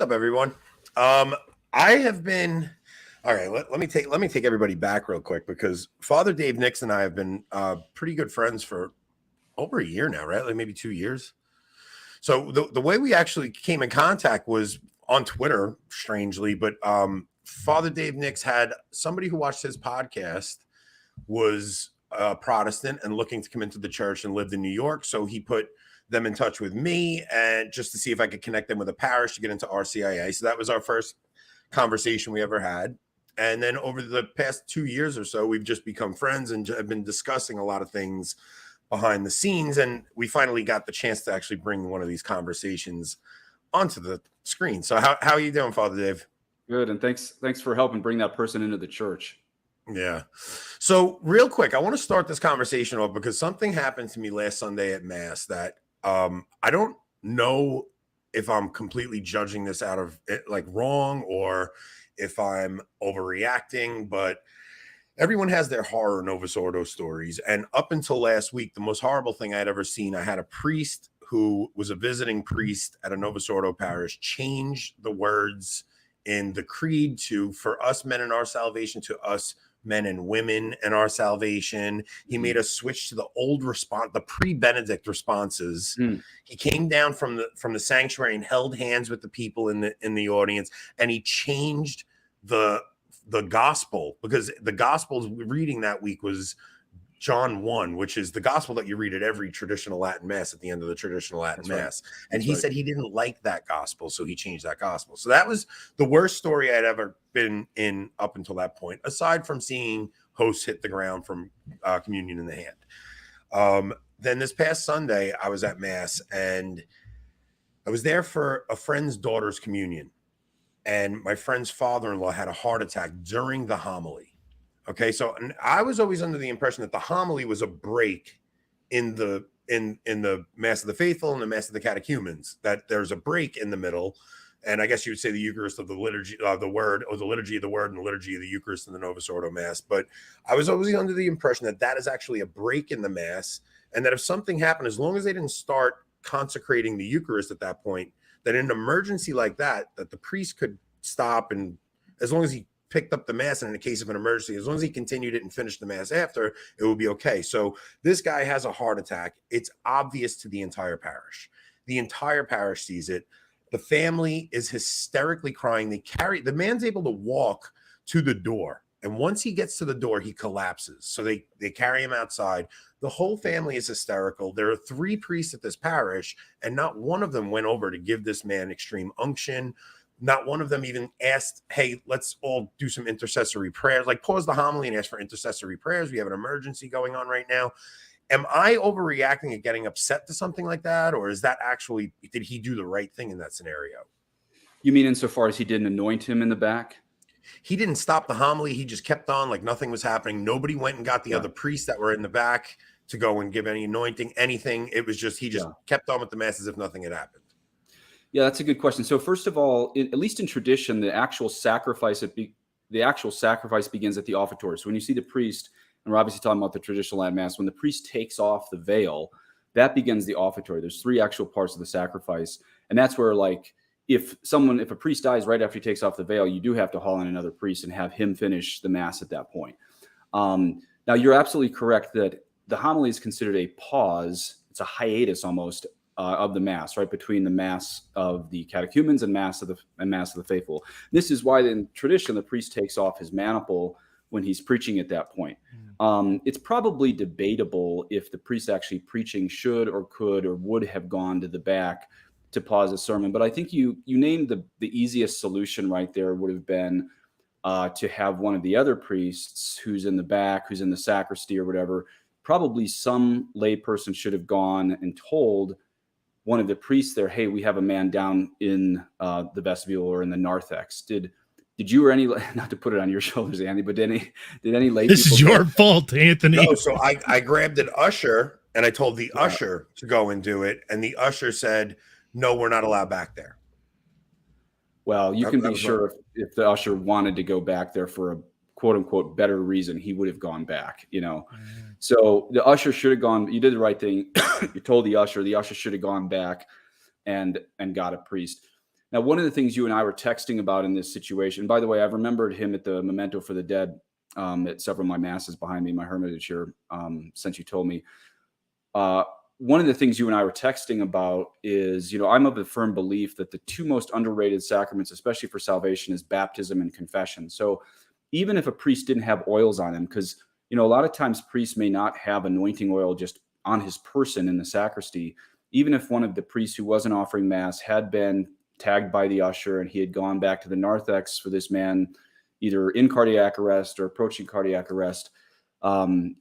up, everyone? I have been all right. Let me take everybody back real quick because Father Dave Nix and I have been pretty good friends for over a year now, right? Like maybe 2 years. So the way we actually came in contact was on Twitter, strangely, but Father Dave Nix had somebody who watched his podcast was a Protestant and looking to come into the church and lived in New York. So he put them in touch with me and just to see if I could connect them with a parish to get into RCIA. So that was our first conversation we ever had. And then over the past 2 years or so, we've just become friends and have been discussing a lot of things behind the scenes. And we finally got the chance to actually bring one of these conversations onto the screen. So how are you doing, Father Dave? Good. And thanks for helping bring that person into the church. Yeah. So real quick, I want to start this conversation off because something happened to me last Sunday at Mass that I don't know if I'm completely judging this out of it, like wrong, or if I'm overreacting, but everyone has their horror Novus Ordo stories. And up until last week, the most horrible thing I'd ever seen, I had a priest who was a visiting priest at a Novus Ordo parish change the words in the creed to "for us men in our salvation" to "us men and women in our salvation." He made us switch to the old response, the pre-Benedict responses. He came down from the sanctuary and held hands with the people in the audience, and he changed the gospel, because the gospel reading that week was John 1, which is the gospel that you read at every traditional Latin Mass at the end of the traditional Latin Mass. And he said he didn't like that gospel, so he changed that gospel. So that was the worst story I'd ever been in up until that point, aside from seeing hosts hit the ground from communion in the hand. Then this past Sunday, I was at Mass, and I was there for a friend's daughter's communion. And my friend's father-in-law had a heart attack during the homily. Okay, so I was always under the impression that the homily was a break in the Mass of the Faithful and the Mass of the Catechumens, that there's a break in the middle. And I guess you would say the Eucharist of the liturgy, the Word, or the liturgy of the Word and the liturgy of the Eucharist in the Novus Ordo Mass. But I was always under the impression that that is actually a break in the Mass, and that if something happened, as long as they didn't start consecrating the Eucharist at that point, that in an emergency like that the priest could stop, and as long as he picked up the Mass, and in the case of an emergency, as long as he continued it and finished the Mass after, it would be okay. So this guy has a heart attack. It's obvious to the entire parish. The entire parish sees it. The family is hysterically crying. The man's able to walk to the door, and once he gets to the door, he collapses. So they carry him outside. The whole family is hysterical. There are 3 priests at this parish, and not one of them went over to give this man extreme unction. Not one of them even asked, hey, let's all do some intercessory prayers, like pause the homily and ask for intercessory prayers. We have an emergency going on right now. Am I overreacting and getting upset to something like that? Or is that actually, did he do the right thing in that scenario? You mean insofar as he didn't anoint him in the back? He didn't stop the homily. He just kept on like nothing was happening. Nobody went and got the other priests that were in the back to go and give any anointing, anything. It was just, he just kept on with the Mass as if nothing had happened. Yeah, that's a good question. So first of all, at least in tradition, the actual sacrifice begins at the offertory. So when you see the priest, and we're obviously talking about the traditional Latin Mass, when the priest takes off the veil, that begins the offertory. There's 3 actual parts of the sacrifice, and that's where, like, if a priest dies right after he takes off the veil, you do have to haul in another priest and have him finish the Mass at that point. Now, you're absolutely correct that the homily is considered a pause. It's a hiatus almost. Of the Mass, right, between the Mass of the catechumens and Mass of the faithful. This is why, in tradition, the priest takes off his maniple when he's preaching at that point. It's probably debatable if the priest actually preaching should or could or would have gone to the back to pause a sermon. But I think you named the easiest solution right there would have been to have one of the other priests who's in the back, who's in the sacristy or whatever. Probably some lay person should have gone and told one of the priests there, hey, we have a man down in the vestibule or in the narthex. Did you or any, not to put it on your shoulders, Andy, but did any lay This people is your fault, Anthony. No, so I grabbed an usher and I told the usher to go and do it. And the usher said, no, we're not allowed back there. Well, you can be sure if the usher wanted to go back there for a quote unquote better reason, he would have gone back, So the usher should have gone. You did the right thing. You told the usher should have gone back and got a priest. Now, one of the things you and I were texting about in this situation, by the way, I've remembered him at the Memento for the Dead at several of my masses behind me, my hermitage here, since you told me. One of the things you and I were texting about is, I'm of the firm belief that the two most underrated sacraments, especially for salvation, is baptism and confession. So even if a priest didn't have oils on him, because, a lot of times priests may not have anointing oil just on his person in the sacristy, even if one of the priests who wasn't offering mass had been tagged by the usher and he had gone back to the narthex for this man, either in cardiac arrest or approaching cardiac arrest,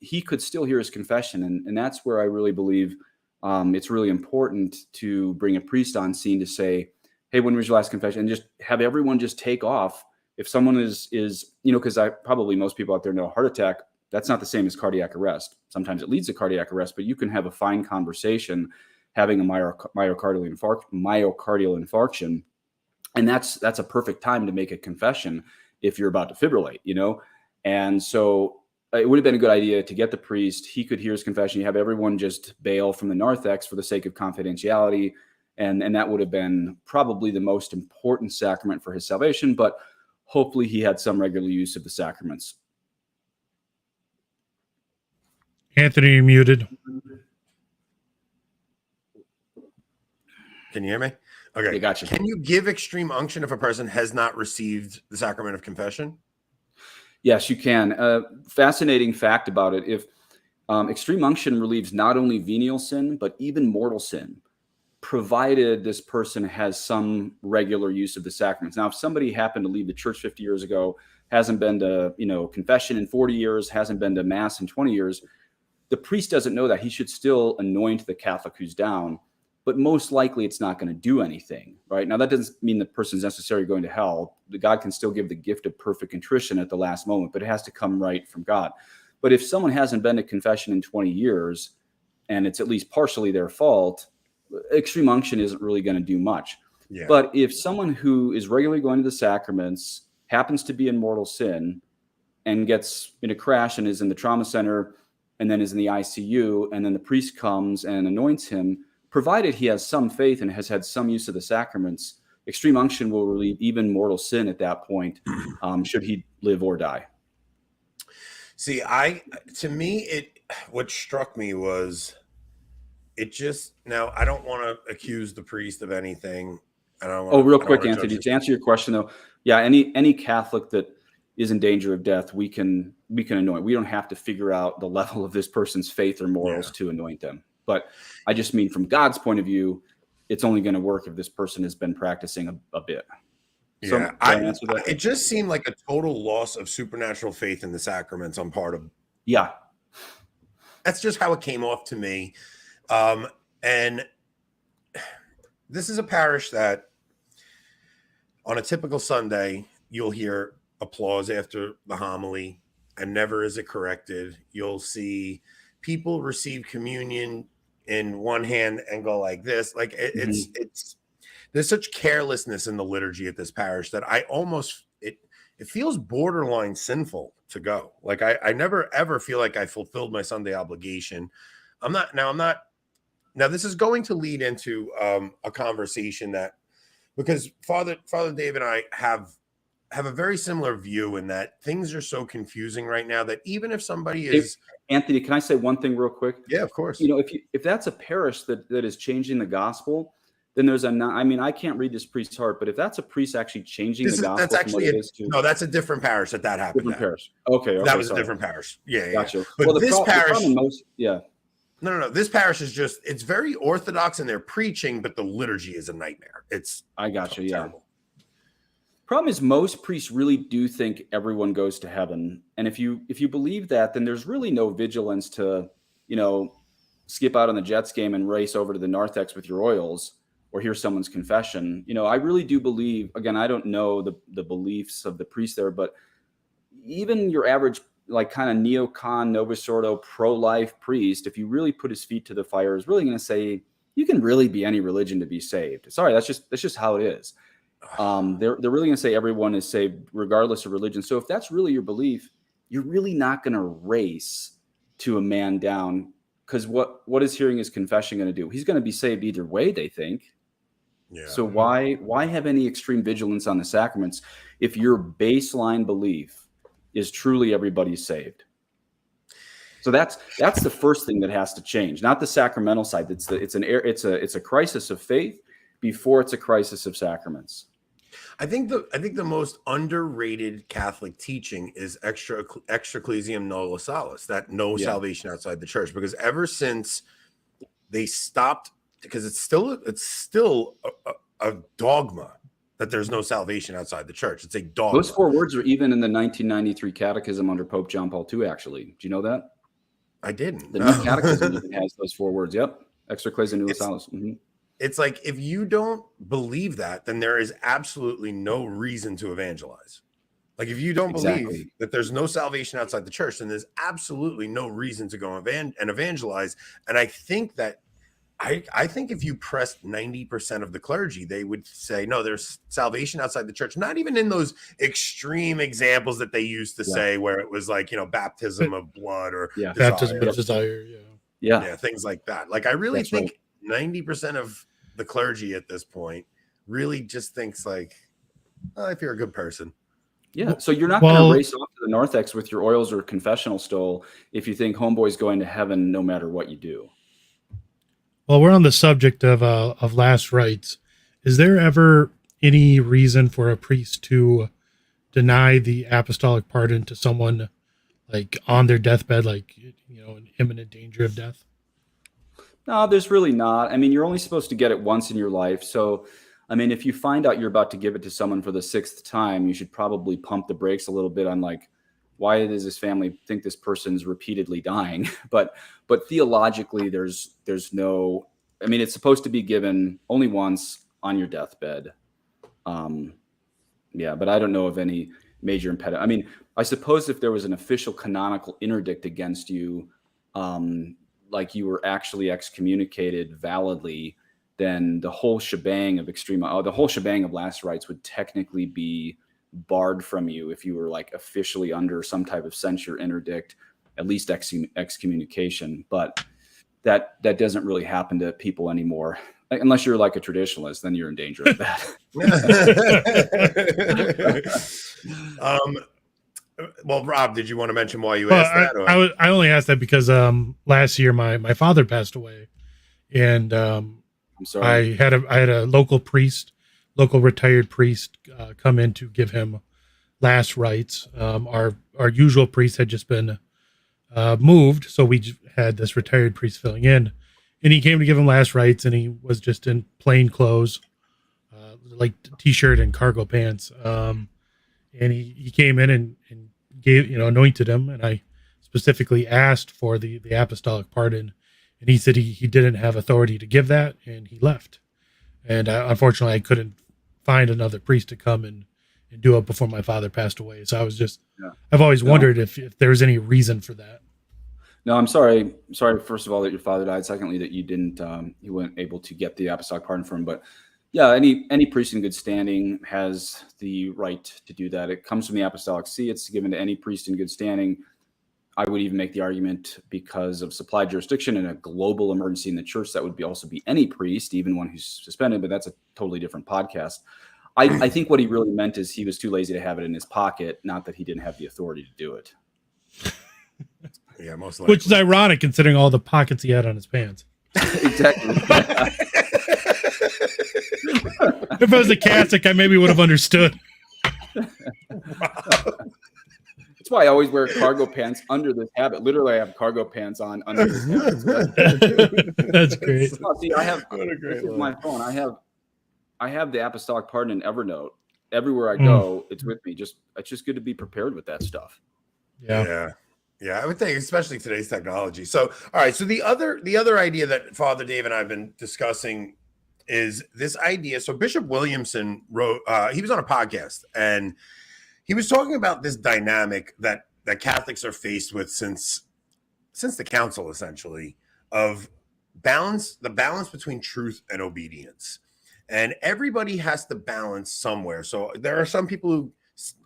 he could still hear his confession. And that's where I really believe it's really important to bring a priest on scene to say, hey, when was your last confession? And just have everyone just take off. If someone is because most people out there know a heart attack, that's not the same as cardiac arrest. Sometimes it leads to cardiac arrest, but you can have a fine conversation having a myocardial infarction. And that's a perfect time to make a confession if you're about to fibrillate, And so it would have been a good idea to get the priest. He could hear his confession. You have everyone just bail from the narthex for the sake of confidentiality. And that would have been probably the most important sacrament for his salvation, but hopefully he had some regular use of the sacraments. Anthony, you're muted. Can you hear me? Okay. I got you. Can you give extreme unction if a person has not received the sacrament of confession? Yes, you can. Fascinating fact about it. If extreme unction relieves not only venial sin, but even mortal sin, provided this person has some regular use of the sacraments. Now, if somebody happened to leave the church 50 years ago, hasn't been to, confession in 40 years, hasn't been to mass in 20 years, the priest doesn't know that. He should still anoint the Catholic who's down, but most likely it's not going to do anything, right? Now, that doesn't mean the person's necessarily going to hell. God can still give the gift of perfect contrition at the last moment, but it has to come right from God. But if someone hasn't been to confession in 20 years, and it's at least partially their fault, extreme unction isn't really going to do much. Yeah. But if someone who is regularly going to the sacraments happens to be in mortal sin and gets in a crash and is in the trauma center and then is in the ICU, and then the priest comes and anoints him, provided he has some faith and has had some use of the sacraments, extreme unction will relieve even mortal sin at that point, should he live or die. See, what struck me was now I don't want to accuse the priest of anything. Real quick, Anthony, to answer your question though, yeah, any Catholic that is in danger of death, we can anoint. We don't have to figure out the level of this person's faith or morals to anoint them. But I just mean from God's point of view, it's only going to work if this person has been practicing a bit. So, yeah, it just seemed like a total loss of supernatural faith in the sacraments on part of. Yeah, that's just how it came off to me. And this is a parish that on a typical Sunday, you'll hear applause after the homily, and never is it corrected. You'll see people receive communion in one hand and go like this. Like it's there's such carelessness in the liturgy at this parish that it feels borderline sinful to go. Like I never ever feel like I fulfilled my Sunday obligation. Now this is going to lead into a conversation because Father Dave and I have a very similar view in that things are so confusing right now that even if somebody is. Anthony, can I say one thing real quick? Yeah, of course. If that's a parish that is changing the gospel, then there's I can't read this priest's heart, but if that's a priest actually changing the gospel, that's a different parish that happened. Different parish. Okay, that was a different parish. Yeah, gotcha. But this parish, No. This parish is it's very orthodox in their preaching, but the liturgy is a nightmare. I got you. Terrible. Problem is most priests really do think everyone goes to heaven. And if you believe that, then there's really no vigilance to, skip out on the Jets game and race over to the narthex with your oils or hear someone's confession. I really do believe, again, I don't know the beliefs of the priest there, but even your average like kind of neocon, Novus Ordo, pro-life priest, if you really put his feet to the fire, is really going to say, you can really be any religion to be saved. Sorry, that's just how it is. They're really going to say everyone is saved regardless of religion. So if that's really your belief, you're really not going to race to a man down, because what is hearing his confession going to do? He's going to be saved either way, they think. Yeah. So why have any extreme vigilance on the sacraments if your baseline belief is truly everybody's saved? So that's the first thing that has to change, not the sacramental side. It's a crisis of faith before it's a crisis of sacraments. I think the most underrated Catholic teaching is extra ecclesiam nulla salus, that no salvation outside the church, because ever since they stopped, because it's still a dogma that there's no salvation outside the church. It's a dogma. Those 4 words are even in the 1993 Catechism under Pope John Paul II. Actually, do you know that? I didn't. The new Catechism even has those 4 words. Yep, extra ecclesiam nulla salus. It's like, if you don't believe that, then there is absolutely no reason to evangelize. Like, if you don't believe that there's no salvation outside the church, then there's absolutely no reason to go and evangelize. And I think that I think if you pressed 90% of the clergy, they would say, no, there's salvation outside the church. Not even in those extreme examples that they used to say, where it was like, baptism of blood or baptism of desire. Yeah, things like that. Like, I really think 90% of the clergy at this point really just thinks like, if you're a good person. Yeah. So you're not going to race off to the narthex with your oils or confessional stole if you think homeboy's going to heaven no matter what you do. Well, we're on the subject of last rites. Is there ever any reason for a priest to deny the apostolic pardon to someone like on their deathbed, like, in imminent danger of death? No, there's really not. I mean, you're only supposed to get it once in your life. So, I mean, if you find out you're about to give it to someone for the 6th time, you should probably pump the brakes a little bit on like, why does this family think this person's repeatedly dying? But theologically, there's no, I mean, it's supposed to be given only once on your deathbed. But I don't know of any major impediment. I mean, I suppose if there was an official canonical interdict against you, like you were actually excommunicated validly, then the whole shebang of last rites would technically be barred from you if you were like officially under some type of censure interdict, at least excommunication. But that doesn't really happen to people anymore, unless you're like a traditionalist. Then you're in danger of that. Well, Rob, did you want to mention why you asked that? Or? I only asked that because last year my father passed away, and I'm sorry. I had a local retired priest come in to give him last rites. Our usual priest had just been moved, so we had this retired priest filling in, and he came to give him last rites, and he was just in plain clothes, like t-shirt and cargo pants. And he came in and gave, anointed him. And I specifically asked for the apostolic pardon. And he said he didn't have authority to give that, and he left. And unfortunately, I couldn't find another priest to come and do it before my father passed away. So I was just, I've always wondered if there was any reason for that. No, I'm sorry. Sorry, first of all, that your father died. Secondly, that you weren't able to get the apostolic pardon from him. But yeah, any priest in good standing has the right to do that. It comes from the Apostolic See. It's given to any priest in good standing. I would even make the argument, because of supply jurisdiction and a global emergency in the church, that would also be any priest, even one who's suspended, but that's a totally different podcast. I think what he really meant is he was too lazy to have it in his pocket, not that he didn't have the authority to do it. Yeah, most likely. Which is ironic considering all the pockets he had on his pants. Exactly. If it was a Catholic, I maybe would have understood. That's why I always wear cargo pants under this habit. Literally, I have cargo pants on under this habit. That's great. See, I have my phone. I have the Apostolic Pardon in Evernote. Everywhere I go, it's with me. It's just good to be prepared with that stuff. Yeah. I would think, especially today's technology. So, all right. So the other idea that Father Dave and I have been discussing is this idea. So Bishop Williamson wrote, he was on a podcast, and he was talking about this dynamic that Catholics are faced with since the council, essentially, of the balance between truth and obedience. And everybody has to balance somewhere. So there are some people who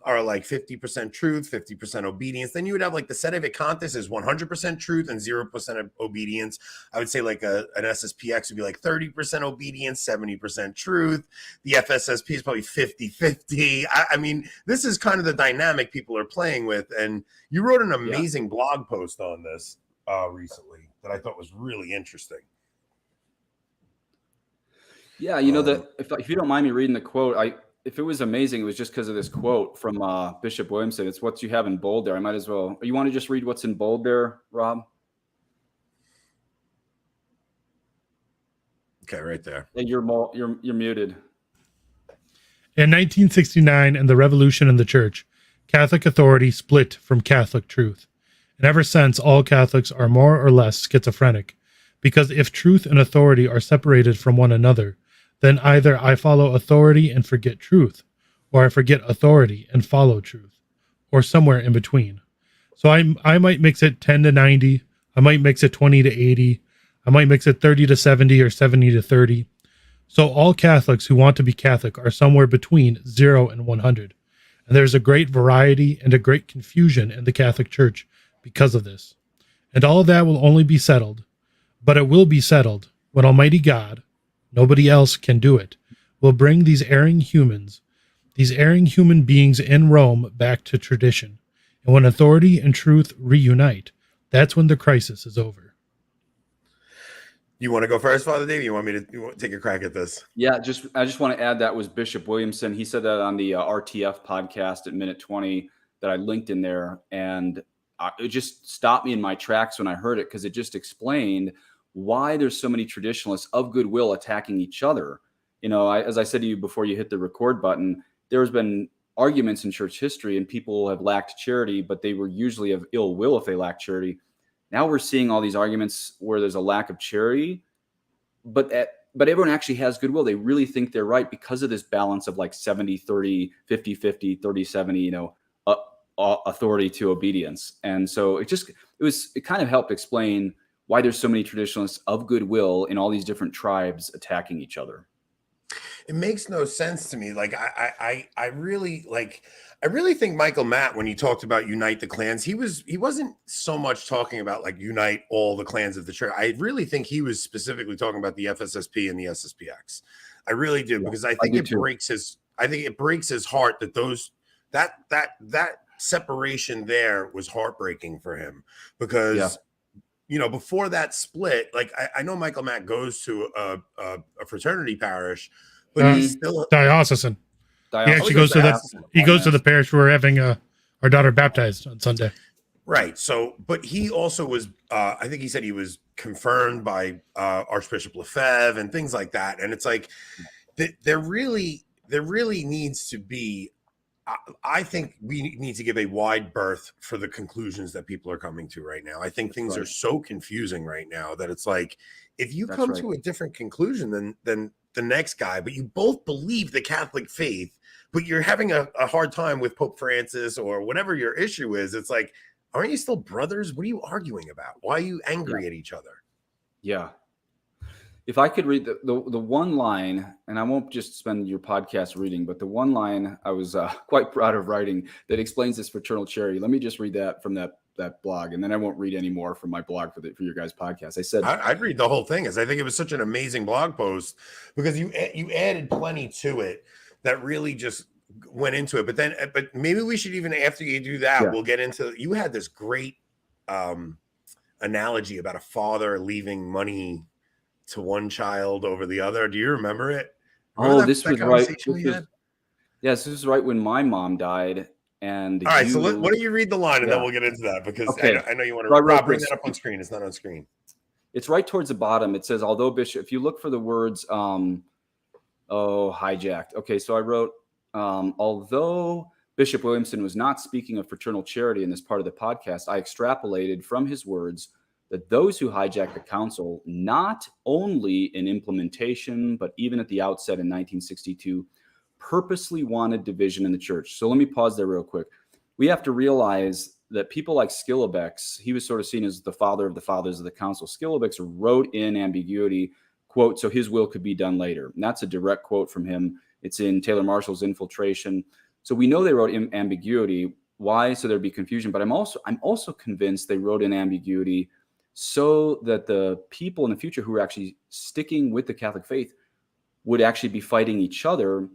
are like 50% truth, 50% obedience. Then you would have like the sede vacantes is 100% truth and 0% obedience. I would say like an SSPX would be like 30% obedience, 70% truth. The FSSP is probably 50-50. I mean, this is kind of the dynamic people are playing with. And you wrote an amazing blog post on this recently that I thought was really interesting. Yeah, you know, if you don't mind me reading the quote, if it was amazing, it was just because of this quote from Bishop Williamson. It's what you have in bold there. I might as well. You want to just read what's in bold there, Rob? Okay, right there. Yeah, you're muted. In 1969 and the revolution in the church, Catholic authority split from Catholic truth. And ever since, all Catholics are more or less schizophrenic, because if truth and authority are separated from one another, then either I follow authority and forget truth, or I forget authority and follow truth, or somewhere in between. So I might mix it 10 to 90, I might mix it 20 to 80, I might mix it 30 to 70 or 70 to 30. So all Catholics who want to be Catholic are somewhere between 0 and 100. And there's a great variety and a great confusion in the Catholic Church because of this. And all of that will only be settled, but it will be settled when Almighty God, nobody else can do it, will bring these erring human beings in Rome back to tradition. And when authority and truth reunite, that's when the crisis is over. You want to go first, Father Dave? You want me to take a crack at this? Yeah, I just want to add that was Bishop Williamson. He said that on the RTF podcast at minute 20 that I linked in there. And it just stopped me in my tracks when I heard it, because it just explained why there's so many traditionalists of goodwill attacking each other. You know, as I said to you before you hit the record button, there's been arguments in church history and people have lacked charity, but they were usually of ill will if they lacked charity. Now we're seeing all these arguments where there's a lack of charity, but everyone actually has goodwill. They really think they're right because of this balance of like 70-30, 50-50, 30-70, you know, authority to obedience. And so it kind of helped explain why there's so many traditionalists of goodwill in all these different tribes attacking each other. It makes no sense to me. Like I really think Michael Matt, when he talked about unite the clans, he wasn't so much talking about like unite all the clans of the church. I really think he was specifically talking about the FSSP and the SSPX. I really do, because I think it breaks his heart that that separation there was heartbreaking for him, because you know, before that split, like I know Michael Matt goes to a fraternity parish, but he's still diocesan. He actually goes to the parish where we're having our daughter baptized on Sunday. Right. So, but he also was, I think he said he was confirmed by Archbishop Lefebvre and things like that. And it's like, there really needs to be, I think we need to give a wide berth for the conclusions that people are coming to right now. I think things are so confusing right now that it's like, if you come to a different conclusion than the next guy, but you both believe the Catholic faith, but you're having a hard time with Pope Francis or whatever your issue is, it's like, aren't you still brothers? What are you arguing about? Why are you angry at each other? Yeah. If I could read the one line, and I won't just spend your podcast reading, but the one line I was quite proud of writing that explains this fraternal charity. Let me just read that from that blog, and then I won't read any more from my blog for your guys' podcast. I said I'd read the whole thing, as I think it was such an amazing blog post, because you added plenty to it that really just went into it. But maybe we should, even after you do that, we'll get into. You had this great analogy about a father leaving money to one child over the other. Do you remember it? This was right. This was right when my mom died. And all right, so why don't you read the line, and then we'll get into that, because I know you want to Rob, bring that up on screen. It's not on screen. It's right towards the bottom. It says, although Bishop, if you look for the words, hijacked. Okay, so I wrote, although Bishop Williamson was not speaking of fraternal charity in this part of the podcast, I extrapolated from his words that those who hijacked the council, not only in implementation, but even at the outset in 1962, purposely wanted division in the church. So let me pause there real quick. We have to realize that people like Skilobex, he was sort of seen as the father of the fathers of the council. Skilobex wrote in ambiguity, quote, so his will could be done later. And that's a direct quote from him. It's in Taylor Marshall's Infiltration. So we know they wrote in ambiguity. Why? So there'd be confusion. But I'm also convinced they wrote in ambiguity so that the people in the future who are actually sticking with the Catholic faith would actually be fighting each other.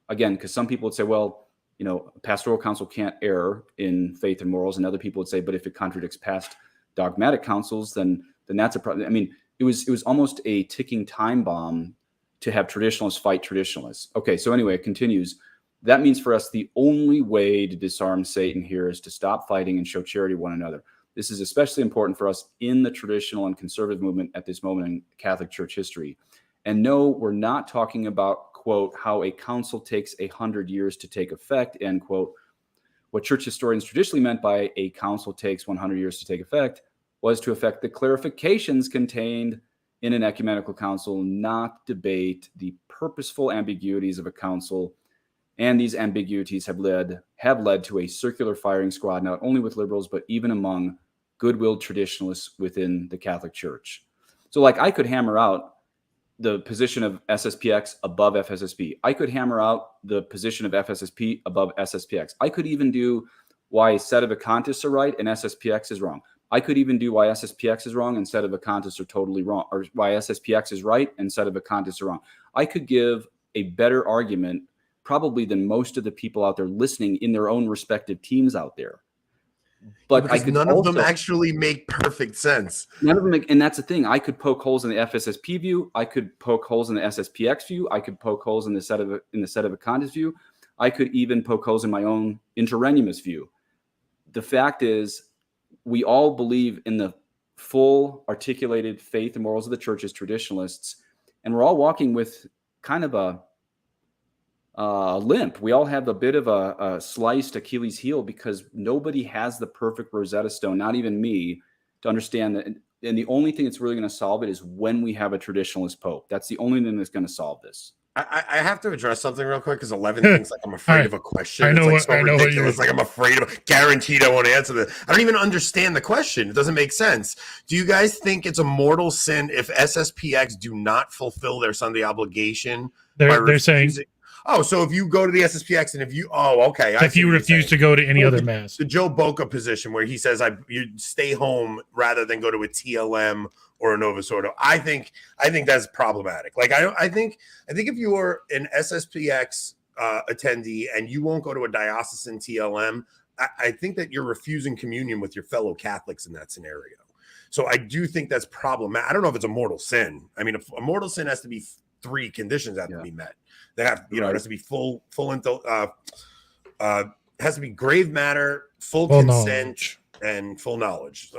Again, because some people would say, well, you know, a pastoral council can't err in faith and morals, and other people would say, but if it contradicts past dogmatic councils, then that's a problem. I mean, it was almost a ticking time bomb to have traditionalists fight traditionalists. Okay, so anyway, it continues. That means for us, the only way to disarm Satan here is to stop fighting and show charity to one another. This is especially important for us in the traditional and conservative movement at this moment in Catholic Church history. And no, we're not talking about, quote, how a council takes 100 years to take effect, end quote. What church historians traditionally meant by a council takes 100 years to take effect was to effect the clarifications contained in an ecumenical council, not debate the purposeful ambiguities of a council. And these ambiguities have led to a circular firing squad, not only with liberals, but even among good-willed traditionalists within the Catholic Church. So like I could hammer out the position of SSPX above FSSP. I could hammer out the position of FSSP above SSPX. I could even do why sedevacantists are right and SSPX is wrong. I could even do why SSPX is wrong and sedevacantists are totally wrong, or why SSPX is right and sedevacantists are wrong. I could give a better argument probably than most of the people out there listening in their own respective teams out there. But because none of them actually make perfect sense. None of them make, and that's the thing. I could poke holes in the FSSP view. I could poke holes in the SSPX view. I could poke holes in the sedevacantist view. I could even poke holes in my own interregnumist view. The fact is, we all believe in the full articulated faith and morals of the church as traditionalists, and we're all walking with kind of a limp. We all have a bit of a sliced Achilles heel because nobody has the perfect Rosetta Stone, not even me, to understand that. And the only thing that's really going to solve it is when we have a traditionalist pope. That's the only thing that's going to solve this. I have to address something real quick because 11 thinks like I'm afraid of a question. I know, it's like so ridiculous. Like I'm afraid of. Guaranteed, I won't answer this. I don't even understand the question. It doesn't make sense. Do you guys think it's a mortal sin if SSPX do not fulfill their Sunday obligation? They're saying. Oh, so if you go to the SSPX and if you refuse to go to any other mass, the Joe Boca position where he says you stay home rather than go to a TLM or a Novus Ordo, I think that's problematic. Like I think if you're an SSPX attendee and you won't go to a diocesan TLM, I think that you're refusing communion with your fellow Catholics in that scenario. So I do think that's problematic. I don't know if it's a mortal sin. I mean, if a mortal sin has to be 3 conditions have to be met. They have, it has to be full has to be grave matter, full consent, knowledge. And full knowledge.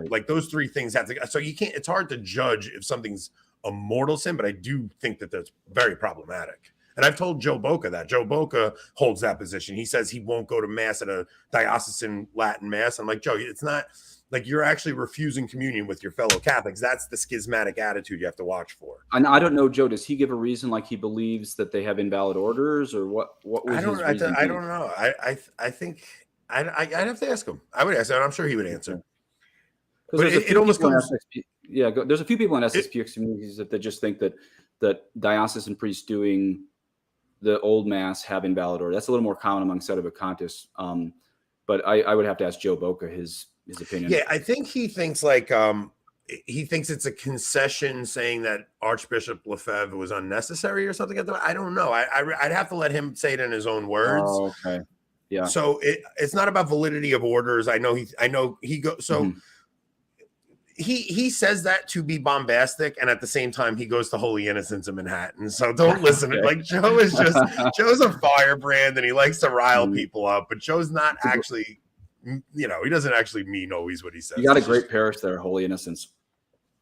Like those 3 things have to. So you can't. It's hard to judge if something's a mortal sin, but I do think that that's very problematic. And I've told Joe Boca that. Joe Boca holds that position. He says he won't go to mass at a diocesan Latin mass. I'm like, Joe, it's not. Like you're actually refusing communion with your fellow Catholics. That's the schismatic attitude you have to watch for. And I don't know, Joe. Does he give a reason like he believes that they have invalid orders, or what? What was I don't know. I think I'd have to ask him. I would ask him. I'm sure he would answer. But it almost comes. There's a few people in SSPX communities that they just think that diocesan priests doing the old mass have invalid order. That's a little more common among sedevacantists. But I would have to ask Joe Boca his opinion. Yeah, I think he thinks he thinks it's a concession saying that Archbishop Lefebvre was unnecessary or something. I don't know. I'd have to let him say it in his own words. Oh, okay. Yeah. So it's not about validity of orders. I know he goes. So he says that to be bombastic, and at the same time he goes to Holy Innocents in Manhattan. So don't listen. Okay. Like Joe's a firebrand and he likes to rile people up, but Joe's not actually. He doesn't actually mean always what he says. You got a great parish there, Holy Innocents.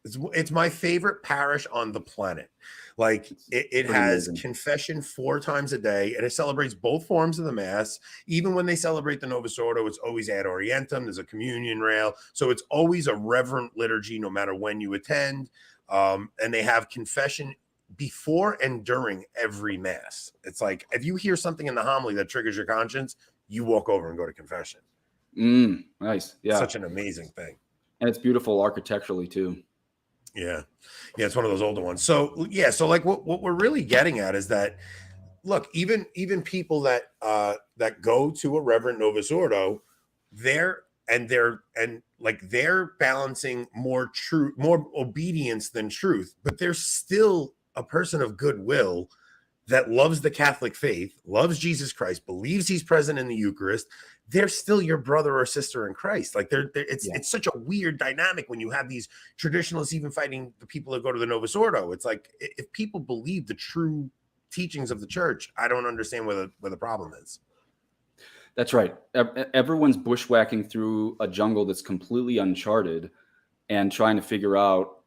It's my favorite parish on the planet. Like it has confession 4 times a day, and it celebrates both forms of the mass. Even when they celebrate the Novus Ordo, it's always ad orientem. There's a communion rail, so it's always a reverent liturgy, no matter when you attend. And they have confession before and during every mass. It's like if you hear something in the homily that triggers your conscience, you walk over and go to confession. Nice. Yeah. Such an amazing thing. And it's beautiful architecturally too. Yeah. It's one of those older ones. So like what we're really getting at is that look, even people that that go to a Reverend Novus Ordo, they're balancing more obedience than truth, but they're still a person of goodwill that loves the Catholic faith, loves Jesus Christ, believes he's present in the Eucharist. They're still your brother or sister in Christ. Like it's such a weird dynamic when you have these traditionalists even fighting the people that go to the Novus Ordo. It's like, if people believe the true teachings of the church, I don't understand where the problem is. That's right. Everyone's bushwhacking through a jungle that's completely uncharted and trying to figure out,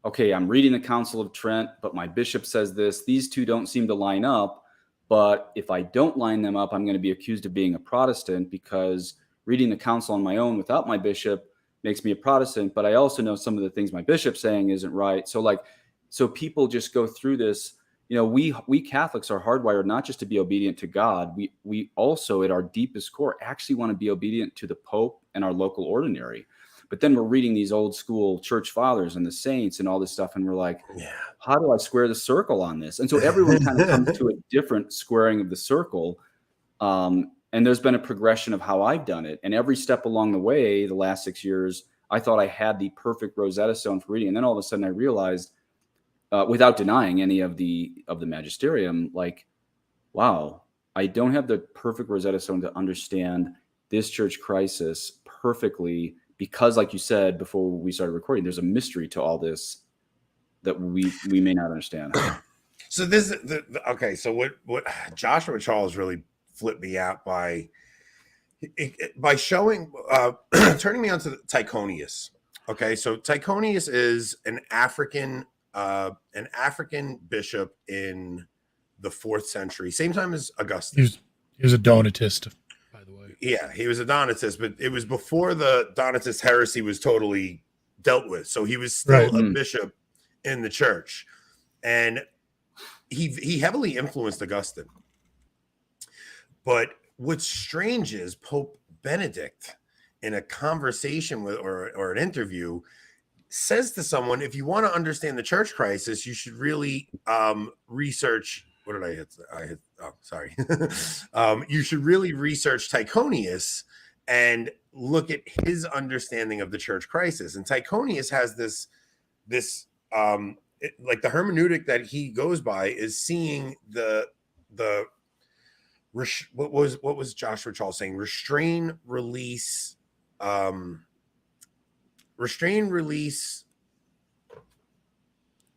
okay, I'm reading the Council of Trent, but my bishop says this. These two don't seem to line up. But if I don't line them up, I'm going to be accused of being a Protestant, because reading the council on my own without my bishop makes me a Protestant. But I also know some of the things my bishop's saying isn't right. So people just go through this. We Catholics are hardwired not just to be obedient to God. We also, at our deepest core, actually want to be obedient to the Pope and our local ordinary. But then we're reading these old school church fathers and the saints and all this stuff, and we're like, how do I square the circle on this? And so everyone kind of comes to a different squaring of the circle. And there's been a progression of how I've done it. And every step along the way, the last 6 years, I thought I had the perfect Rosetta Stone for reading. And then all of a sudden I realized, without denying any of the magisterium, like, wow, I don't have the perfect Rosetta Stone to understand this church crisis perfectly, because, like you said before we started recording, there's a mystery to all this that we may not understand. So this is okay. So what Joshua Charles really flipped me out by showing turning me on to Tychonius. Okay, so Tychonius is an African bishop in the 4th century, same time as Augustine. He was a Donatist, by the way. Yeah, he was a Donatist, but it was before the Donatist heresy was totally dealt with. So he was still a bishop in the church, and he heavily influenced Augustine. But what's strange is Pope Benedict, in a conversation with or an interview, says to someone, if you want to understand the church crisis, you should really research. What did I hit? Oh, sorry. You should really research Tychonius and look at his understanding of the church crisis. And Tychonius has this like the hermeneutic that he goes by is seeing what was Joshua Charles saying? Restrain, release,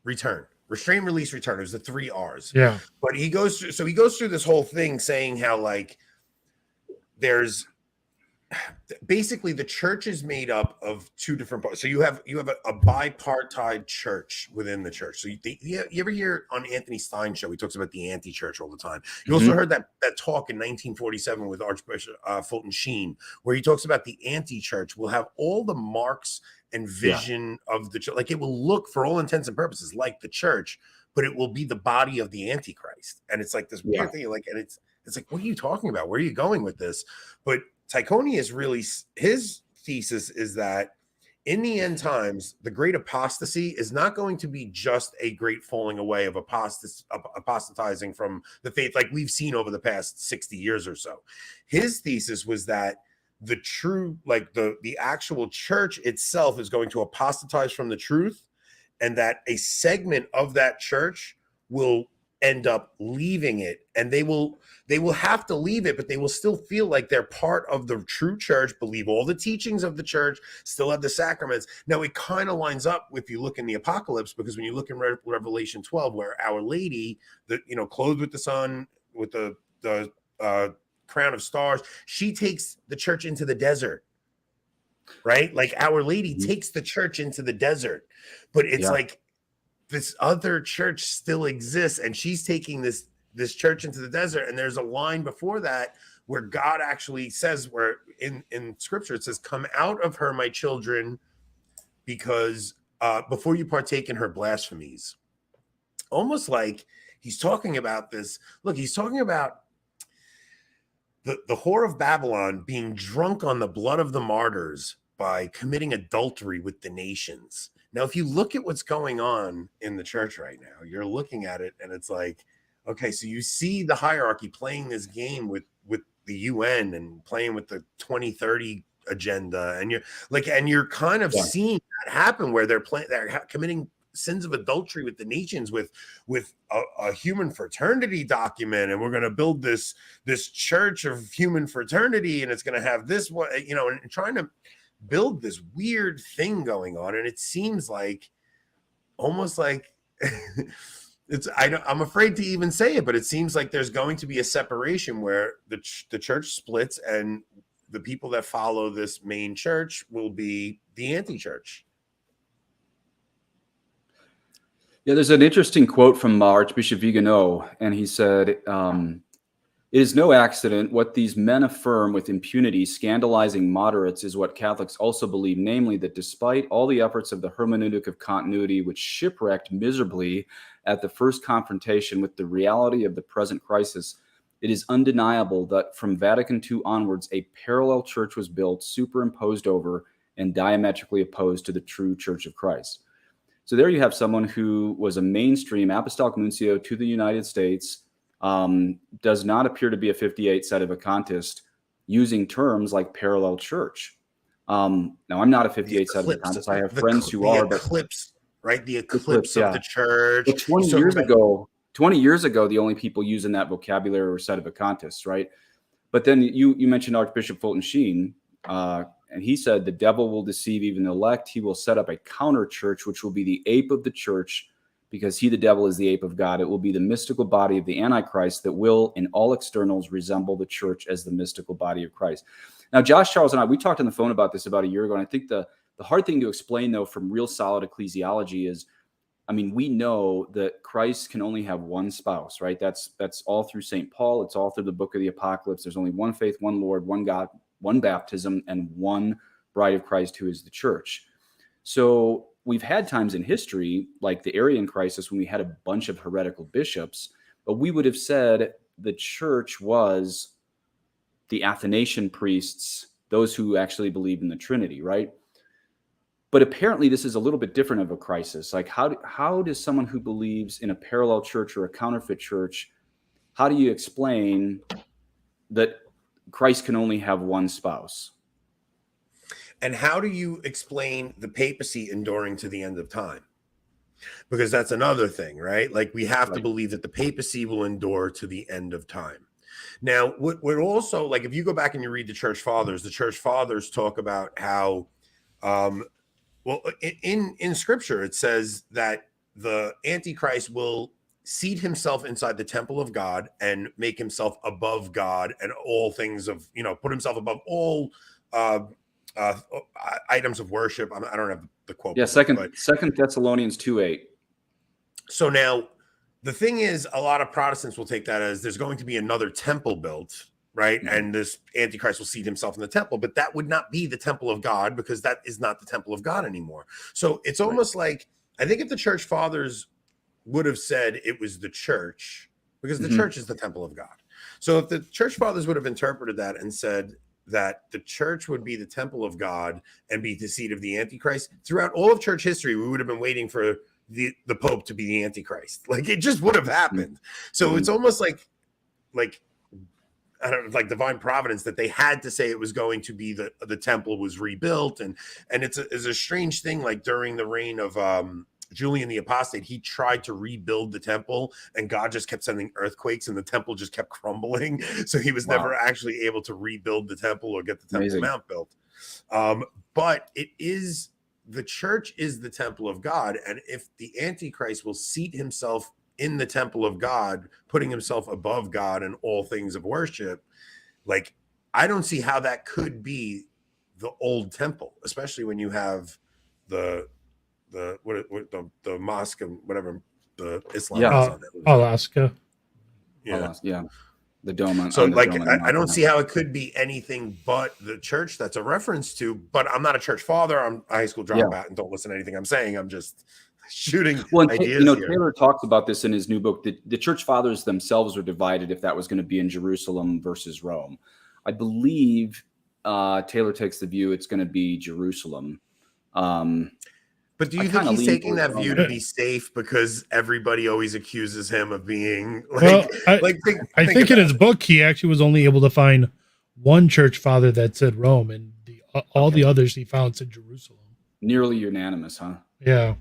return. Restrain, release, return. It was the 3 R's. Yeah. But he goes through this whole thing saying how, like, there's basically the church is made up of 2 different parts. So you have a bipartite church within the church. So you ever hear on Anthony Stein's show, he talks about the anti-church all the time. You also heard that talk in 1947 with Archbishop Fulton Sheen, where he talks about the anti-church will have all the marks and vision of the church. Like, it will look, for all intents and purposes, like the church, but it will be the body of the Antichrist. And it's like this weird thing, like, and it's like, what are you talking about? Where are you going with this? But Tychonius really, his thesis is that in the end times, the great apostasy is not going to be just a great falling away of apostatizing from the faith like we've seen over the past 60 years or so. His thesis was that the true, like the actual church itself is going to apostatize from the truth, and that a segment of that church will end up leaving it, and they will have to leave it, but they will still feel like they're part of the true church, believe all the teachings of the church, still have the sacraments. Now, it kind of lines up if you look in the Apocalypse, because when you look in Revelation 12, where Our Lady, clothed with the sun, with the crown of stars, she takes the church into the desert, right? Like, Our Lady takes the church into the desert, but it's like this other church still exists, and she's taking this church into the desert. And there's a line before that where God actually says, where in scripture it says, come out of her, my children, because before you partake in her blasphemies. Almost like he's talking about this. Look, he's talking about the whore of Babylon being drunk on the blood of the martyrs by committing adultery with the nations. Now, if you look at what's going on in the church right now, you're looking at it and it's like, Okay, so you see the hierarchy playing this game with the UN and playing with the 2030 agenda, and you're kind of seeing that happen where they're committing sins of adultery with the nations with a human fraternity document, and we're going to build this church of human fraternity, and it's going to have this one, and trying to build this weird thing going on, and it seems like almost like I'm afraid to even say it, but it seems like there's going to be a separation where the church splits, and the people that follow this main church will be the anti-church. Yeah, there's an interesting quote from Archbishop Vigano, and he said, "It is no accident what these men affirm with impunity, scandalizing moderates, is what Catholics also believe, namely that despite all the efforts of the hermeneutic of continuity, which shipwrecked miserably at the first confrontation with the reality of the present crisis, it is undeniable that from Vatican II onwards, a parallel church was built, superimposed over, and diametrically opposed to the true Church of Christ." So there you have someone who was a mainstream apostolic nuncio to the United States, does not appear to be a 58 sedevacantist, using terms like parallel church. Now, I'm not a 58 sedevacantist. I have friends who are. Eclipse, right? The eclipse of the church. But 20 years ago, the only people using that vocabulary were sedevacantists, right? But then you mentioned Archbishop Fulton Sheen, and he said the devil will deceive even the elect. He will set up a counter church, which will be the ape of the church, because he, the devil, is the ape of God. It will be the mystical body of the Antichrist that will, in all externals, resemble the church as the mystical body of Christ. Now, Josh, Charles, and I, we talked on the phone about this about a year ago, and I think the hard thing to explain, though, from real solid ecclesiology is, I mean, we know that Christ can only have one spouse, right? That's all through St. Paul. It's all through the book of the Apocalypse. There's only one faith, one Lord, one God, one baptism, and one bride of Christ, who is the church. So we've had times in history, like the Arian crisis, when we had a bunch of heretical bishops, but we would have said the church was the Athanasian priests, those who actually believe in the Trinity, right? But apparently this is a little bit different of a crisis. Like how does someone who believes in a parallel church or a counterfeit church, how do you explain that Christ can only have one spouse? And how do you explain the papacy enduring to the end of time? Because that's another thing, right? Like we have to believe that the papacy will endure to the end of time. Now, what also, like if you go back and you read the church fathers talk about how, well, in scripture, it says that the Antichrist will seat himself inside the temple of God and make himself above God and all things of, put himself above all items of worship. I don't have the quote. Yeah, Second Thessalonians 2:8. So now the thing is, a lot of Protestants will take that as there's going to be another temple built, right? Mm-hmm. And this Antichrist will seat himself in the temple, but that would not be the temple of God, because that is not the temple of God anymore. So it's almost like, I think if the church fathers would have said it was the church, because the church is the temple of God. So if the church fathers would have interpreted that and said that the church would be the temple of God and be the seat of the Antichrist, throughout all of church history, we would have been waiting for the Pope to be the Antichrist. Like it just would have happened. So it's almost like I don't know, like divine providence that they had to say it was going to be the temple was rebuilt. And it's a strange thing. Like during the reign of Julian the Apostate, he tried to rebuild the temple and God just kept sending earthquakes and the temple just kept crumbling. So he was never actually able to rebuild the temple or get the Temple Mount built. But the church is the temple of God. And if the Antichrist will seat himself in the temple of God, putting himself above God and all things of worship, like I don't see how that could be the old temple, especially when you have the mosque and whatever the Islam is on it. Alaska. Yeah. The dome on. So on the like dome I don't see how it could be anything but the church that's a reference to. But I'm not a church father. I'm a high school dropout and don't listen to anything I'm saying. I'm just shooting ideas here. Taylor talks about this in his new book. The church fathers themselves were divided if that was going to be in Jerusalem versus Rome. I believe Taylor takes the view it's going to be Jerusalem. But do you I think kinda he's lean taking towards that view to Roman. be safe because everybody always accuses him of being like, Well, I think think in about his it. book he actually was only able to find one church father that said Rome, and all the Okay. others he found said Jerusalem. Nearly unanimous, huh? Yeah.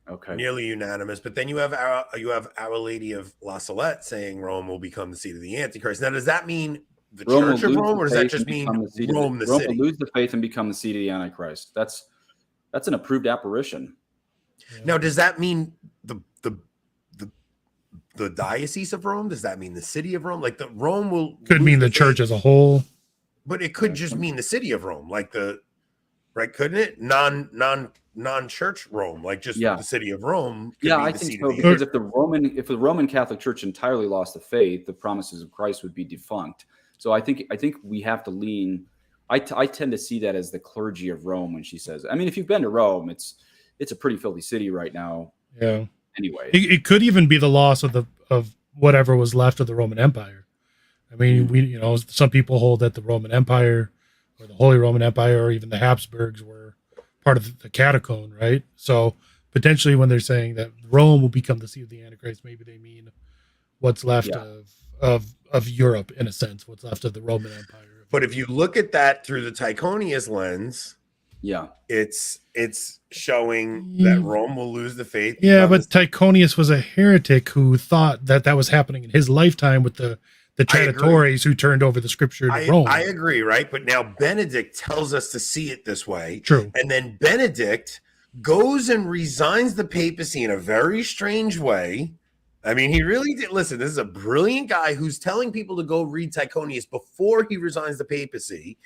Okay. Nearly unanimous. But then you have Our Lady of La Salette saying Rome will become the seat of the Antichrist. Now, does that mean the Rome will Church of lose Rome, the or does that faith and just mean become the seat of Rome, the Rome will city? lose the faith and become the seat of the Antichrist. That's an approved apparition. Now, does that mean the the diocese of Rome? Does that mean the city of Rome? Like the Rome will Could lose mean the the church faith, as a whole. but it could Yeah. just mean the city of Rome, like the right, couldn't it? Non-church Rome, like just Yeah. the city of Rome could Yeah, be I the think seat of so, the because if the Roman Catholic Church entirely lost the faith, the promises of Christ would be defunct. So I think we have to lean. I tend to see that as the clergy of Rome when she says. I mean, if you've been to Rome, it's a pretty filthy city right now. Yeah. Anyway, It could even be the loss of whatever was left of the Roman Empire. I mean, some people hold that the Roman Empire or the Holy Roman Empire or even the Habsburgs were part of the catacomb, right? So potentially when they're saying that Rome will become the seat of the Antichrist, maybe they mean what's left yeah, of Europe, in a sense, what's left of the Roman Empire. But if you look at that through the Tychonius lens, yeah, it's showing that Rome will lose the faith. Yeah, become but Tychonius was a heretic who thought that was happening in his lifetime with the I agree. traditores who turned over the scripture to Rome. I agree, right? But now Benedict tells us to see it this way. True. And then Benedict goes and resigns the papacy in a very strange way. I mean, he really did. Listen, this is a brilliant guy who's telling people to go read Tychonius before he resigns the papacy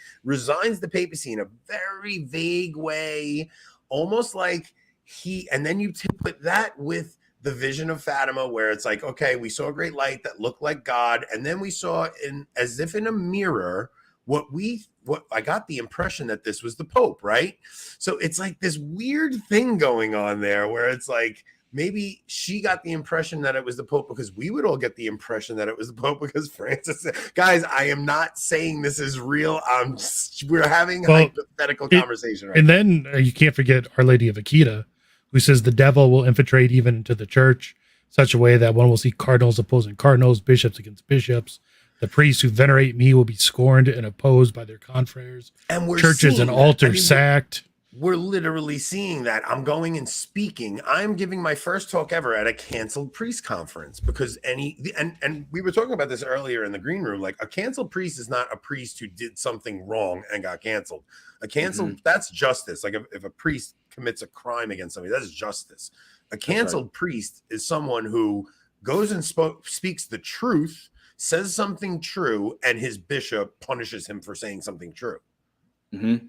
in a very vague way, almost like and then you put that with the vision of Fatima, where it's like, okay, we saw a great light that looked like God, and then we saw as if in a mirror what I got the impression that this was the Pope, right? So it's like this weird thing going on there where it's like maybe she got the impression that it was the Pope because we would all get the impression that it was the Pope because Francis. Guys, I am not saying this is real. We're having a hypothetical conversation, right? And then you can't forget Our Lady of Akita, who says the devil will infiltrate even into the church such a way that one will see cardinals opposing cardinals, bishops against bishops. The priests who venerate me will be scorned and opposed by their confreres. And we're churches and altars sacked. We're literally seeing that. I'm going and speaking. I'm giving my first talk ever at a canceled priest conference because and we were talking about this earlier in the green room. Like a canceled priest is not a priest who did something wrong and got canceled. A canceled, that's justice. Like if a priest commits a crime against somebody, that's justice. A canceled priest is someone who goes and speaks the truth, says something true, and his bishop punishes him for saying something true. Mm-hmm.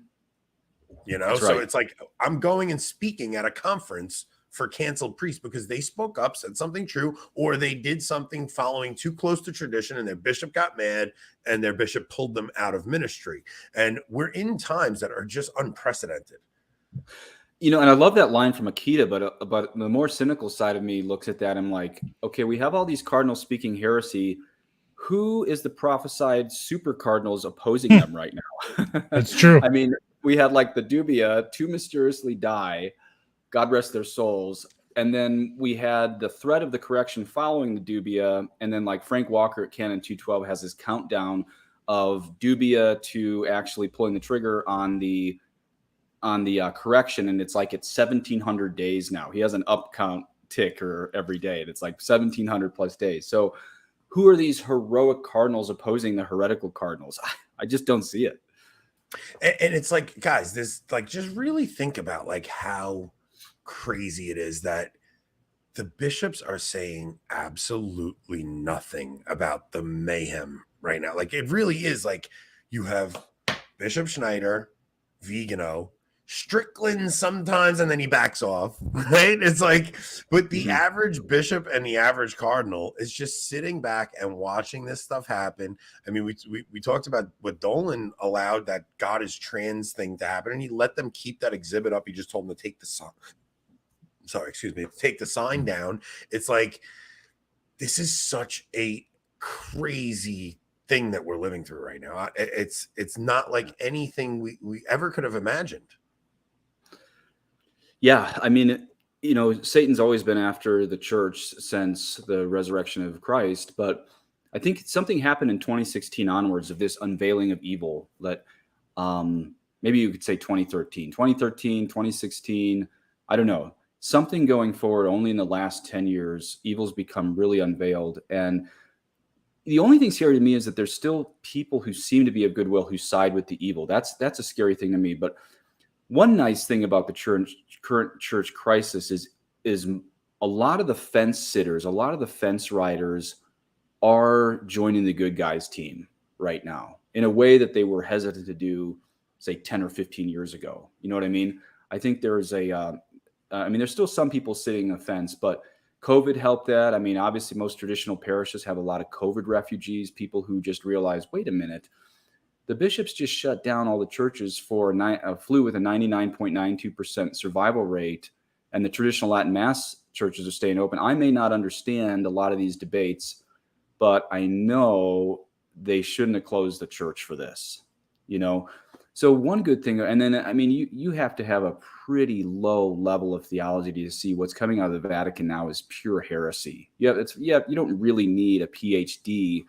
So it's like I'm going and speaking at a conference for canceled priests because they spoke up, said something true, or they did something following too close to tradition and their bishop got mad and their bishop pulled them out of ministry. And we're in times that are just unprecedented. And I love that line from Akita, but the more cynical side of me looks at that. I'm like, okay, we have all these cardinals speaking heresy. Who is the prophesied super cardinals opposing them right now? That's true. I mean, we had like the Dubia, two mysteriously die, God rest their souls. And then we had the threat of the correction following the Dubia. And then like Frank Walker at Canon 212 has his countdown of Dubia to actually pulling the trigger on the correction. And it's 1,700 days now. He has an up count ticker every day. And it's like 1,700 plus days. So who are these heroic cardinals opposing the heretical cardinals? I just don't see it. And it's like, guys, this just really think about like how crazy it is that the bishops are saying absolutely nothing about the mayhem right now. Like it really is like you have Bishop Schneider, Vigano, Strickland sometimes, and then he backs off, right? It's like, but the average bishop and the average cardinal is just sitting back and watching this stuff happen. I mean, we talked about what Dolan allowed that God is trans thing to happen, and he let them keep that exhibit up. He just told them to take the sign. Take the sign down. It's like, this is such a crazy thing that we're living through right now. It's not like anything we ever could have imagined. Yeah, I mean, Satan's always been after the church since the resurrection of Christ, but I think something happened in 2016 onwards of this unveiling of evil that maybe you could say 2013, 2016, I don't know. Something going forward only in the last 10 years, evil's become really unveiled. And the only thing scary to me is that there's still people who seem to be of goodwill who side with the evil. That's a scary thing to me. But one nice thing about the current church crisis is a lot of the fence sitters, a lot of the fence riders are joining the good guys team right now in a way that they were hesitant to do, say, 10 or 15 years ago. You know what I mean? I think there's there's still some people sitting on the fence, but COVID helped that. I mean, obviously most traditional parishes have a lot of COVID refugees, people who just realize, wait a minute, the bishops just shut down all the churches for a flu with a 99.92% survival rate, and the traditional Latin Mass churches are staying open. I may not understand a lot of these debates, but I know they shouldn't have closed the church for this, So one good thing, and then, I mean, you have to have a pretty low level of theology to see what's coming out of the Vatican now is pure heresy. You don't really need a PhD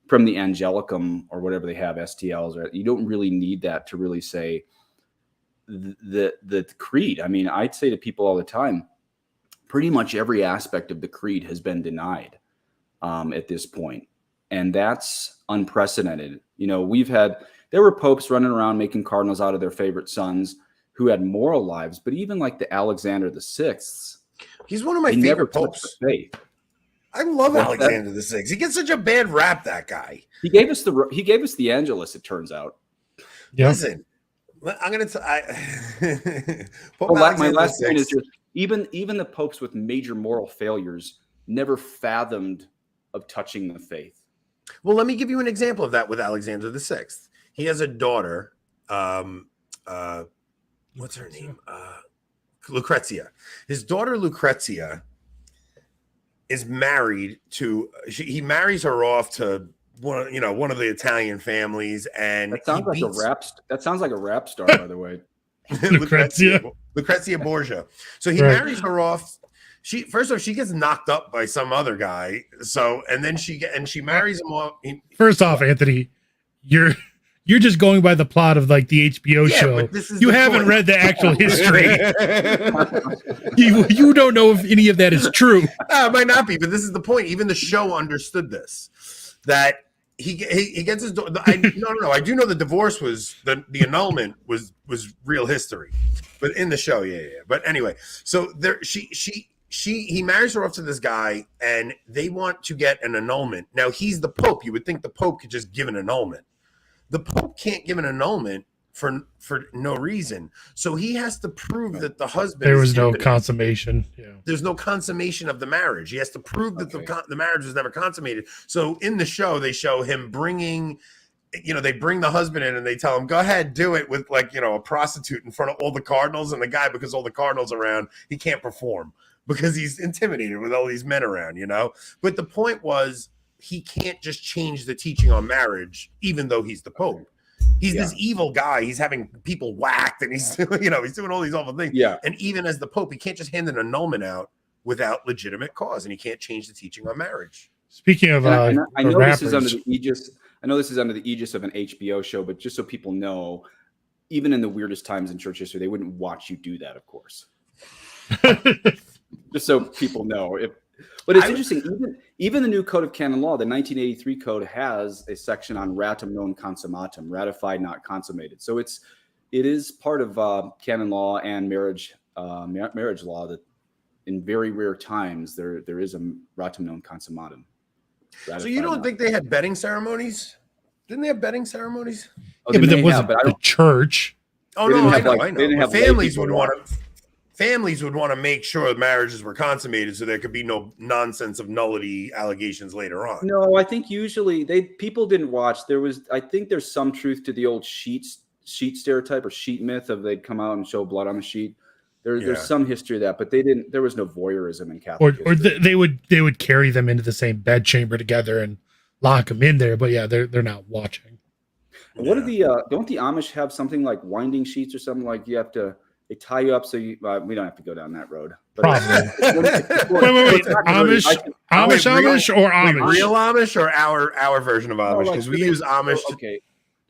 from the Angelicum or whatever they have, STLs, or you don't really need that to really say the creed. I mean, I'd say to people all the time, pretty much every aspect of the creed has been denied at this point. And that's unprecedented. There were popes running around making cardinals out of their favorite sons who had moral lives, but even like the Alexander the Sixth, he's one of my favorite popes. Faith. I love Alexander the Sixth. He gets such a bad rap, that guy. He gave us the Angelus, it turns out. Yep. Listen, I'm gonna. My last point is just even the popes with major moral failures never fathomed of touching the faith. Well, let me give you an example of that with Alexander the Sixth. He has a daughter. What's her name? Lucrezia. His daughter Lucrezia is married to. He marries her off to one of the Italian families, and that sounds like a rap star, by the way. Lucrezia Borgia. So he marries her off. She gets knocked up by some other guy. And then she marries him off. First off, Anthony, you're just going by the plot of like the HBO show. You haven't read the actual history. you don't know if any of that is true. It might not be, but this is the point. Even the show understood this. That he gets his daughter. I do know the divorce was the annulment was real history, but in the show, yeah. But anyway, so there he marries her off to this guy, and they want to get an annulment. Now he's the Pope. You would think the Pope could just give an annulment. The Pope can't give an annulment for no reason. So he has to prove that the husband. There was no consummation. Yeah. There's no consummation of the marriage. He has to prove that the marriage was never consummated. So in the show, they show him bringing. They bring the husband in and they tell him, go ahead, do it with a prostitute in front of all the cardinals, and the guy, because all the cardinals around, he can't perform because he's intimidated with all these men around, But the point was, he can't just change the teaching on marriage, even though he's the Pope. He's this evil guy. He's having people whacked, and he's he's doing all these awful things. Yeah. And even as the Pope, he can't just hand an annulment out without legitimate cause, and he can't change the teaching on marriage. Speaking of, I know this is under the aegis. I know this is under the aegis of an HBO show, but just so people know, even in the weirdest times in church history, they wouldn't watch you do that, of course. Just so people know. But it's interesting. Even the new Code of Canon Law, the 1983 code, has a section on ratum non consummatum, ratified, not consummated. So it is part of canon law and marriage law that in very rare times there is a ratum non consummatum. So you don't think they had betting ceremonies? Didn't they have betting ceremonies? Yeah, but that wasn't the church. Oh no, I know. Families would want to make sure the marriages were consummated, so there could be no nonsense of nullity allegations later on. No, I think usually people didn't watch. I think there's some truth to the old sheet stereotype or sheet myth of they'd come out and show blood on the sheet. There's some history of that, but they didn't. There was no voyeurism in Catholic or they would carry them into the same bedchamber together and lock them in there. But yeah, they're not watching. What are don't the Amish have something like winding sheets or something like it They tie you up so you. We don't have to go down that road. But Probably. Wait. Amish or Amish? Real Amish or our version of Amish? Because we use Amish. Okay.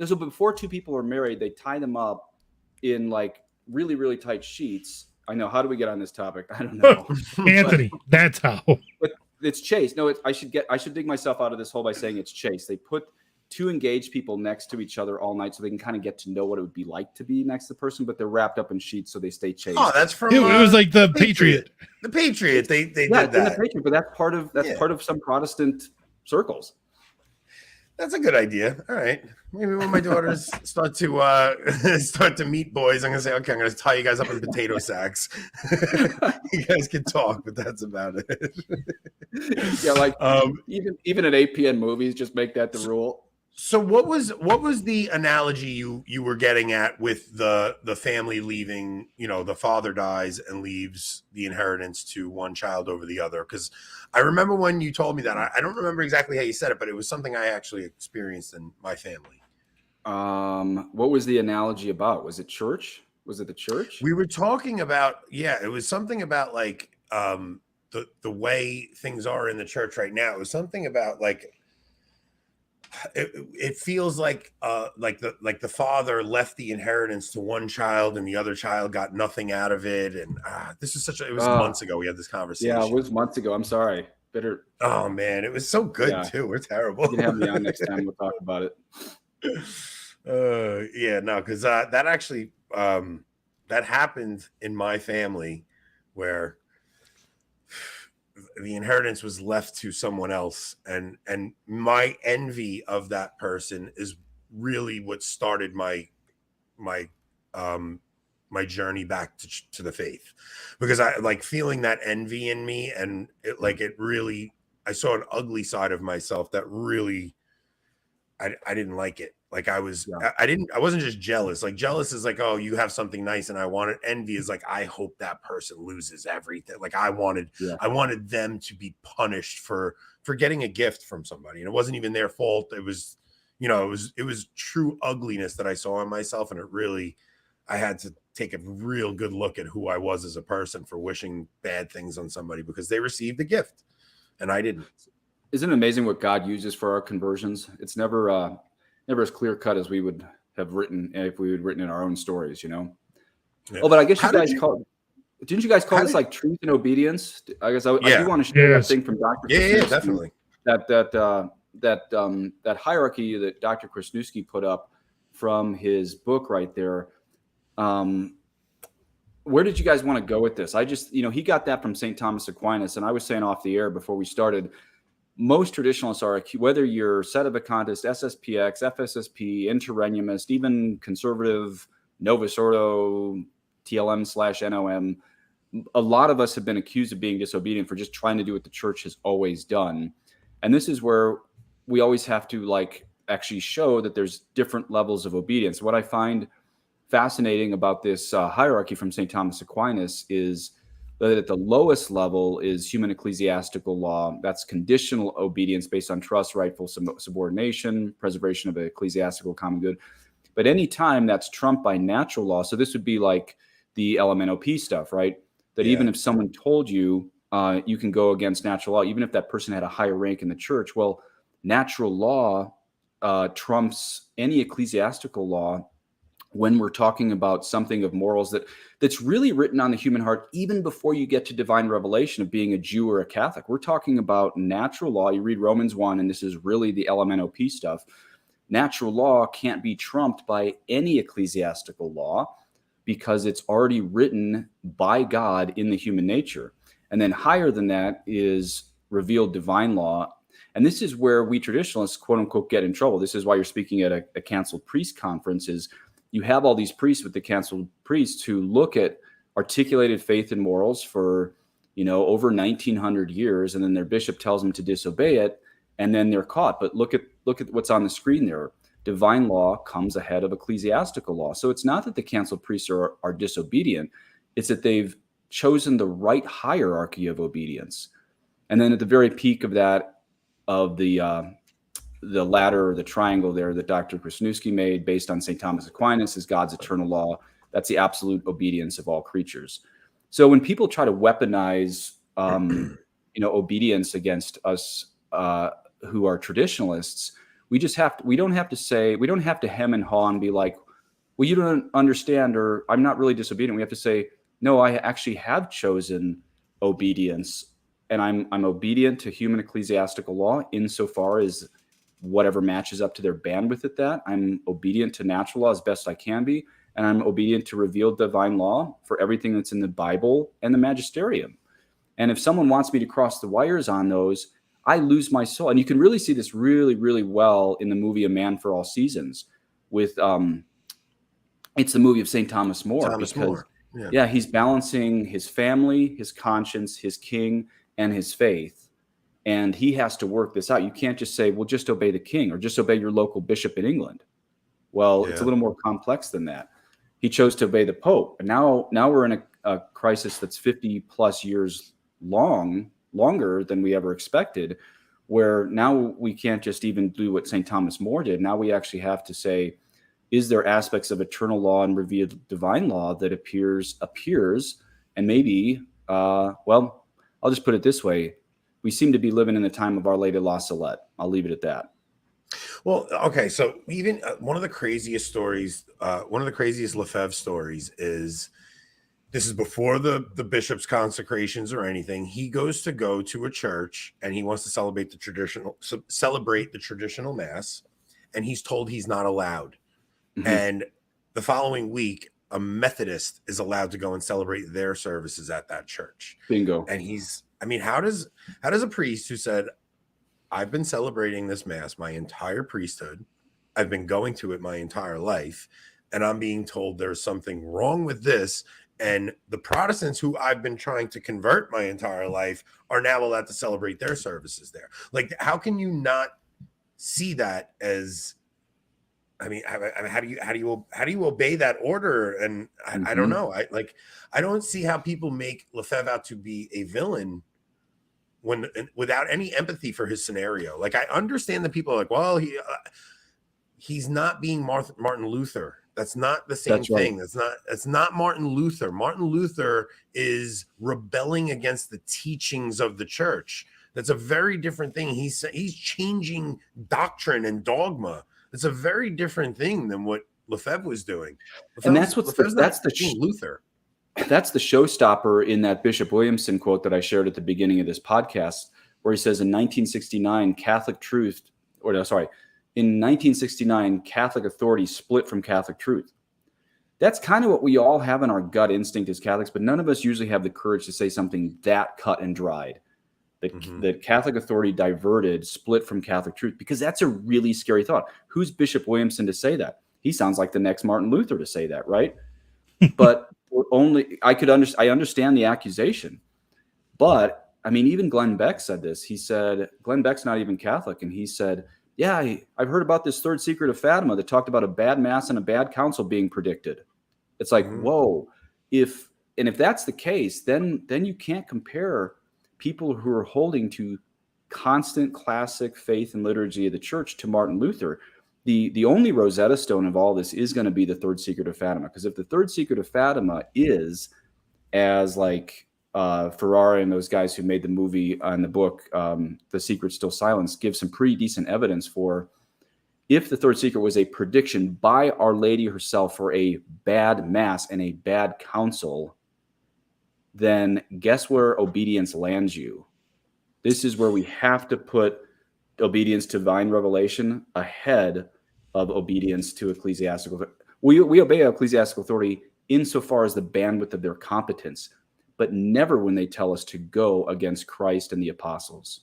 So before two people are married, they tie them up in like really, really tight sheets. I know. How do we get on this topic? I don't know. Anthony, that's how. But it's chaste. No, I should dig myself out of this hole by saying it's chaste. They put two engaged people next to each other all night so they can kind of get to know what it would be like to be next to the person, but they're wrapped up in sheets so they stay chaste. Oh, that's from It was like the Patriot. The Patriot. They did that. The Patriot, but that's part of some Protestant circles. That's a good idea. All right. Maybe when my daughters start to meet boys, I'm gonna say, okay, I'm gonna tie you guys up in potato sacks. You guys can talk, but that's about it. Yeah, like even at 8 p.m. movies, just make that the rule. So what was the analogy you were getting at with the family leaving? You know, the father dies and leaves the inheritance to one child over the other. Because I remember when you told me that. I don't remember exactly how you said it, but it was something I actually experienced in my family. What was the analogy about? Was it church? Was it the church? We were talking about, it was something about like the way things are in the church right now. It was something about like it feels like the father left the inheritance to one child and the other child got nothing out of it. And this is it was months ago we had this conversation. Yeah, it was months ago. I'm sorry. Bitter. Oh man, it was so good too. We're terrible. You can have me on next time. We'll talk about it. Because that actually that happened in my family where the inheritance was left to someone else, and my envy of that person is really what started my journey back to the faith, because I like feeling that envy in me, and I saw an ugly side of myself that really I didn't like it. Like I wasn't just jealous. Like jealous is like, oh, you have something nice and I want it. Envy is like, I hope that person loses everything. Like I wanted them to be punished for getting a gift from somebody. And it wasn't even their fault. It was, it was true ugliness that I saw in myself. And I had to take a real good look at who I was as a person for wishing bad things on somebody because they received a gift and I didn't. Isn't it amazing what God uses for our conversions? It's never as clear cut as we would have written if we had written in our own stories, Yeah. Oh, but I guess didn't you guys call this like truth and obedience? I guess I do want to share that thing from Dr. Yeah, definitely. That hierarchy that Dr. Krasnewski put up from his book right there. Where did you guys want to go with this? I just, he got that from St. Thomas Aquinas, and I was saying off the air before we started, most traditionalists are, whether you're sedevacantist, SSPX, FSSP, interregnumist, even conservative, Novus Ordo, TLM/NOM, a lot of us have been accused of being disobedient for just trying to do what the church has always done. And this is where we always have to actually show that there's different levels of obedience. What I find fascinating about this hierarchy from St. Thomas Aquinas is that at the lowest level is human ecclesiastical law. That's conditional obedience based on trust, rightful subordination, preservation of ecclesiastical common good. But anytime that's trumped by natural law, so this would be like the LMNOP stuff, right? That even if someone told you you can go against natural law, even if that person had a higher rank in the church, well, natural law trumps any ecclesiastical law when we're talking about something of morals that's really written on the human heart, even before you get to divine revelation of being a Jew or a Catholic. We're talking about natural law. You read Romans 1, and this is really the LMNOP stuff. Natural law can't be trumped by any ecclesiastical law because it's already written by God in the human nature. And then higher than that is revealed divine law. And this is where we traditionalists, quote unquote, get in trouble. This is why you're speaking at a canceled priest conference, is you have all these priests with the canceled priests who look at articulated faith and morals for, over 1900 years. And then their bishop tells them to disobey it. And then they're caught. But look at what's on the screen there. Divine law comes ahead of ecclesiastical law. So it's not that the canceled priests are disobedient. It's that they've chosen the right hierarchy of obedience. And then at the very peak of that, of the ladder or the triangle there that Dr. Krasnewski made based on St. Thomas Aquinas is God's eternal law. That's the absolute obedience of all creatures. So when people try to weaponize, obedience against us who are traditionalists, we don't have to hem and haw and be like, well, you don't understand, or I'm not really disobedient. We have to say, no, I actually have chosen obedience, and I'm obedient to human ecclesiastical law insofar as whatever matches up to their bandwidth at that. I'm obedient to natural law as best I can be, and I'm obedient to revealed divine law for everything that's in the Bible and the magisterium. And if someone wants me to cross the wires on those, I lose my soul. And you can really see this really, really well in the movie A Man for All Seasons with it's the movie of St. Thomas More. Yeah, he's balancing his family, his conscience, his king, and his faith. And he has to work this out. You can't just say, well, just obey the king or just obey your local bishop in England. Well, it's a little more complex than that. He chose to obey the Pope. And now we're in a crisis that's 50 plus years longer than we ever expected, where now we can't just even do what St. Thomas More did. Now we actually have to say, is there aspects of eternal law and revealed divine law that appears, and maybe, well, I'll just put it this way. We seem to be living in the time of Our Lady La Salette. I'll leave it at that. Well, okay. So even one of the craziest stories, one of the craziest Lefebvre stories is, this is before the bishop's consecrations or anything. He goes to a church and he wants to celebrate the traditional mass, and he's told he's not allowed. Mm-hmm. And the following week, a Methodist is allowed to go and celebrate their services at that church. Bingo. And how does a priest who said, I've been celebrating this mass my entire priesthood, I've been going to it my entire life, and I'm being told there's something wrong with this, and the Protestants who I've been trying to convert my entire life are now allowed to celebrate their services there. Like, how can you not see that as, how do you obey that order? And I don't know. I don't see how people make Lefebvre out to be a villain without any empathy for his scenario. Like, I understand that people are like, well, he's not being Martin Luther. That's not the same thing. That's not Martin Luther. Martin Luther is rebelling against the teachings of the church. That's a very different thing. He's changing doctrine and dogma. It's a very different thing than what Lefebvre was doing. And that's Luther. That's the showstopper in that Bishop Williamson quote that I shared at the beginning of this podcast, where he says in 1969, in 1969, Catholic authority split from Catholic truth. That's kind of what we all have in our gut instinct as Catholics, but none of us usually have the courage to say something that cut and dried. That Catholic authority diverted, split from Catholic truth, because that's a really scary thought. Who's Bishop Williamson to say that? He sounds like the next Martin Luther to say that, right? But I understand the accusation, but I mean, even Glenn Beck said this. He said, Glenn Beck's not even Catholic. And he said, yeah, I've heard about this third secret of Fatima that talked about a bad mass and a bad council being predicted. It's like, whoa, if that's the case, then you can't compare people who are holding to constant classic faith and liturgy of the church to Martin Luther. The only Rosetta Stone of all this is going to be the third secret of Fatima. Because if the third secret of Fatima is, as like Ferrara and those guys who made the movie and the book, The Secret Still Silence, give some pretty decent evidence for, if the third secret was a prediction by Our Lady herself for a bad mass and a bad council, then guess where obedience lands you? This is where we have to put obedience to divine revelation ahead of obedience to ecclesiastical. We obey ecclesiastical authority insofar as the bandwidth of their competence, but never when they tell us to go against Christ and the apostles.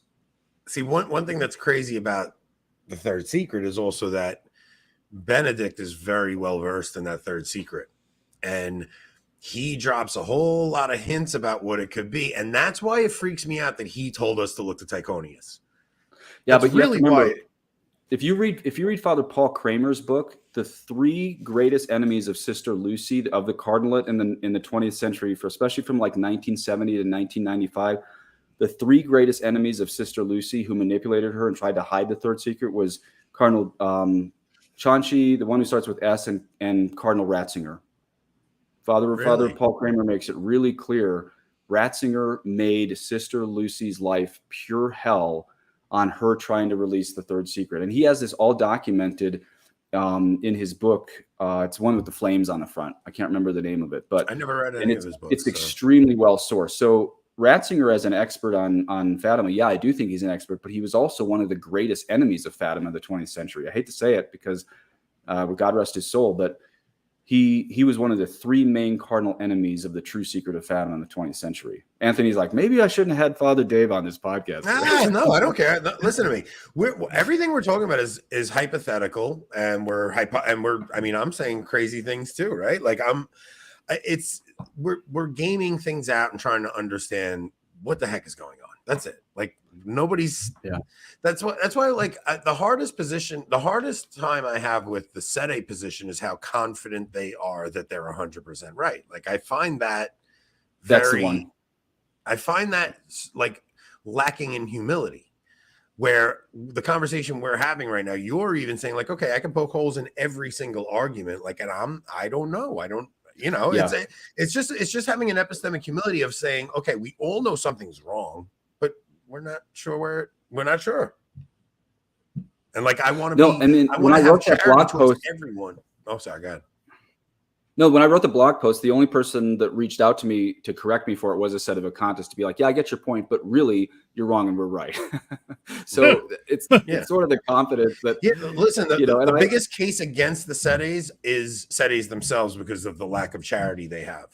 See, one thing that's crazy about the third secret is also that Benedict is very well versed in that third secret, and he drops a whole lot of hints about what it could be, and that's why it freaks me out that he told us to look to Tychonius. Yeah, that's but you really have to remember, if you read Father Paul Kramer's book, the three greatest enemies of Sister Lucy of the Cardinalate in the 20th century, especially from like 1970 to 1995, the three greatest enemies of Sister Lucy who manipulated her and tried to hide the third secret was Cardinal Cianci, the one who starts with S, and Cardinal Ratzinger. Father Really? Paul Kramer makes it really clear. Ratzinger made Sister Lucy's life pure hell on her trying to release the third secret. And he has this all documented in his book. It's one with the flames on the front. I can't remember the name of it, but I never read any of his books. It's extremely well sourced. So Ratzinger, as an expert on Fatima, yeah, I do think he's an expert, but he was also one of the greatest enemies of Fatima in the 20th century. I hate to say it because God rest his soul, but he was one of the three main cardinal enemies of the true secret of Fatima in the 20th century. Anthony's like, maybe I shouldn't have had Father Dave on this podcast. No, I don't care. Listen to me. Everything we're talking about is hypothetical, and I'm saying crazy things too, right? Like we're gaming things out and trying to understand what the heck is going on. That's it. Like nobody's. Yeah. That's why like the hardest time I have with the sede position is how confident they are that they're 100% right. Like I find that that's the one. I find that like lacking in humility, where the conversation we're having right now, you're even saying like, okay, I can poke holes in every single argument. Like, and I don't know. Yeah. It's just having an epistemic humility of saying, okay, we all know something's wrong, but we're not sure we're not sure. And like, I want to I mean, when I wrote that blog post, everyone. Oh, sorry, go ahead. No, when I wrote the blog post, the only person that reached out to me to correct me for it was a set of a contest to be like, yeah, I get your point, but really you're wrong and we're right. So it's sort of the confidence that, listen, the biggest case against the sedes is sedes themselves because of the lack of charity they have.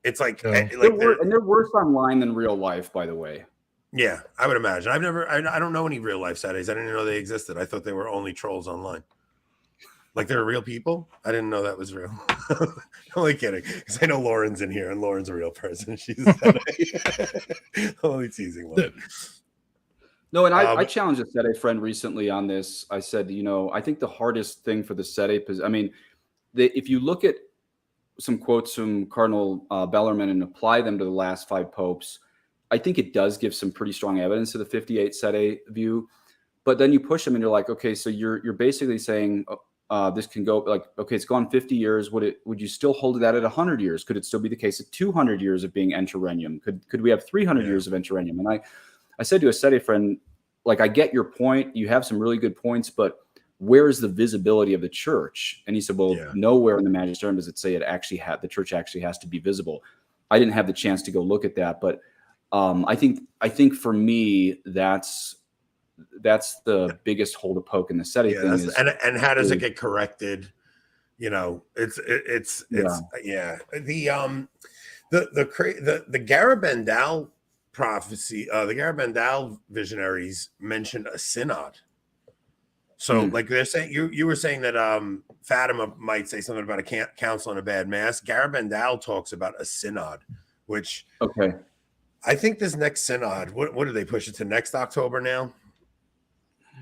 It's like, and they're worse online than real life, by the way. Yeah, I would imagine. I don't know any real life sedes. I didn't know they existed. I thought they were only trolls online. Like they're real people? I didn't know that was real. I'm only kidding. Because I know Lauren's in here and Lauren's a real person. She's only teasing Lauren. No, and I challenged a sede friend recently on this. I said, I think the hardest thing for the sede, if you look at some quotes from Cardinal Bellarmine and apply them to the last 5 popes, I think it does give some pretty strong evidence to the 58 sede view. But then you push them and you're like, okay, so you're basically saying, this can go like, okay, it's gone 50 years. Would you still hold that at 100 years? Could it still be the case at 200 years of being interregnum? Could we have 300 years of interregnum? And I said to a sede friend, like, I get your point. You have some really good points, but where is the visibility of the church? And he said, well, nowhere in the magisterium does it say the church actually has to be visible. I didn't have the chance to go look at that, but I think for me, that's the biggest hole to poke in the sede thing is, and how does it get corrected? It's the Garabandal prophecy, the Garabandal visionaries mentioned a synod. So like they're saying, you were saying that Fatima might say something about a council and a bad mass. Garabandal talks about a synod, which I think this next synod, what do they push it to next October now?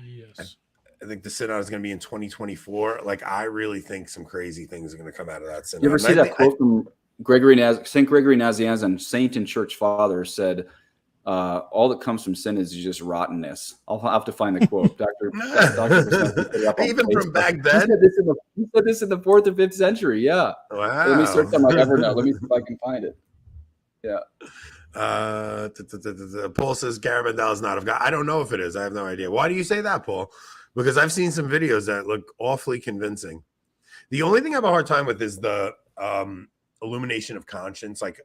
Yes. I think the synod is going to be in 2024. Like, I really think some crazy things are going to come out of that synod. You ever see that quote from St. Gregory Nazianzen, saint and church father, said, all that comes from sin is just rottenness. I'll have to find the quote. Dr. Even from back then? He said this in the 4th or 5th century. Yeah. Wow. So let me search on my Evernote. Let me see if I can find it. Yeah. Paul says Garabandal is not of God. I don't know if it is. I have no idea. Why do you say that, Paul? Because I've seen some videos that look awfully convincing. The only thing I have a hard time with is the illumination of conscience. Like,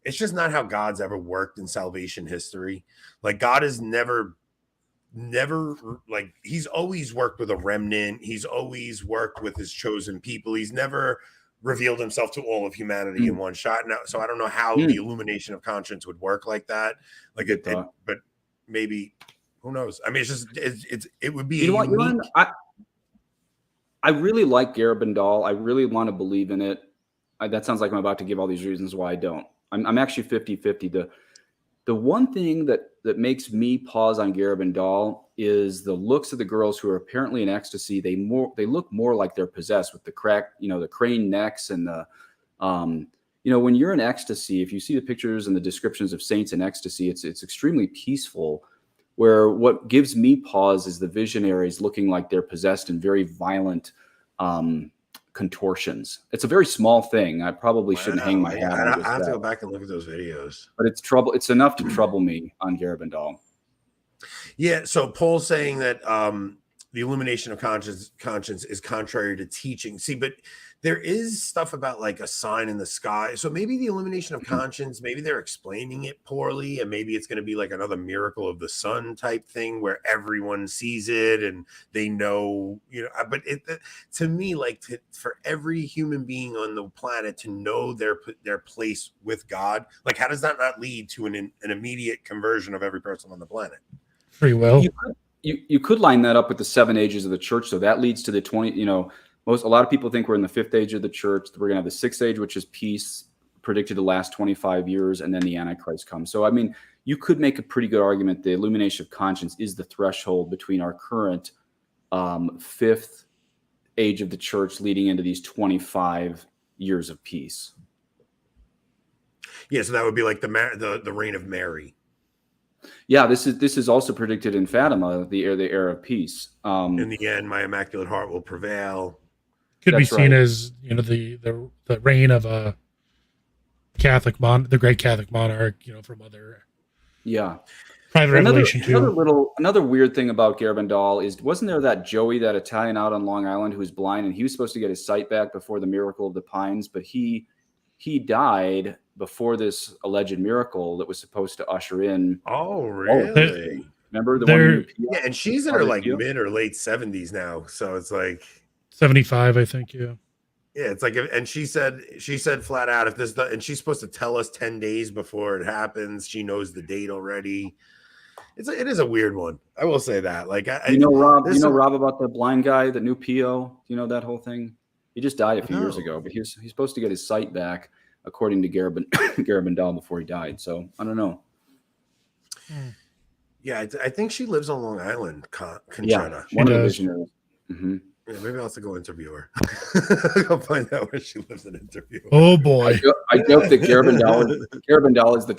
it's just not how God's ever worked in salvation history. Like, God has never, like, he's always worked with a remnant. He's always worked with his chosen people. He's never revealed himself to all of humanity in one shot. Now, so I don't know how the illumination of conscience would work like that. Like but maybe, who knows? I mean, it's just it would be unique. I really like Garabandal. I really want to believe in it. That sounds like I'm about to give all these reasons why I don't. I'm actually 50-50. The one thing that makes me pause on Garabandal is the looks of the girls who are apparently in ecstasy. They look more like they're possessed with the the crane necks and the, when you're in ecstasy, if you see the pictures and the descriptions of saints in ecstasy, it's extremely peaceful. Where what gives me pause is the visionaries looking like they're possessed in very violent contortions. It's a very small thing. I probably shouldn't hang my hat on I have to go that, back and look at those videos. but it's enough to trouble me on Garabandal. Yeah. So Paul's saying that the illumination of conscience is contrary to teaching. See, but there is stuff about like a sign in the sky. So maybe the illumination of conscience, maybe they're explaining it poorly, and maybe it's going to be like another miracle of the sun type thing where everyone sees it and they know, but to me, like for every human being on the planet to know their place with God, like how does that not lead to an immediate conversion of every person on the planet? Free will. You could line that up with the 7 ages of the church. So that leads to the 20, a lot of people think we're in the 5th age of the church. We're going to have the 6th age, which is peace, predicted to last 25 years. And then the Antichrist comes. So, I mean, you could make a pretty good argument. The illumination of conscience is the threshold between our current 5th age of the church leading into these 25 years of peace. Yeah. So that would be like the reign of Mary. Yeah, this is also predicted in Fatima, the era of peace. In the end, my immaculate heart will prevail. Could be seen as the reign of a the great Catholic monarch, from other private revelation too. Another weird thing about Garabandal is, wasn't there that Joey, that Italian out on Long Island who was blind, and he was supposed to get his sight back before the miracle of the Pines, but he died before this alleged miracle that was supposed to usher in. Oh, really? Remember the one? Yeah, and she's in her like mid or late 70s now, so it's like 75, I think. Yeah. Yeah, it's like, and she said flat out, if this, and she's supposed to tell us 10 days before it happens. She knows the date already. It is a weird one. I will say that. Like, Rob, Rob, about the blind guy, the new PO. You know that whole thing. He just died a few years ago, but he's supposed to get his sight back, according to Garabandal, before he died. So I don't know. Yeah, I think she lives on Long Island, Conchetta. Yeah, one of the visionaries. Mm-hmm. Yeah, maybe I'll have to go interview her. I'll find out where she lives and interview her. Oh boy! I joke that Garabandal is the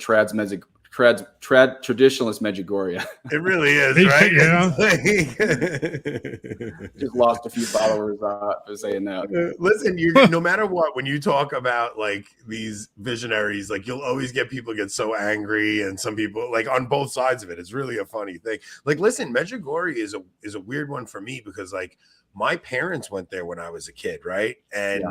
traditionalist Medjugorje. It really is, right? Yeah. Just lost a few followers for saying that. Listen, no matter what, when you talk about like these visionaries, like you'll always get people get so angry, and some people like on both sides of it. It's really a funny thing. Like, listen, Medjugorje is a weird one for me because like my parents went there when I was a kid, right? And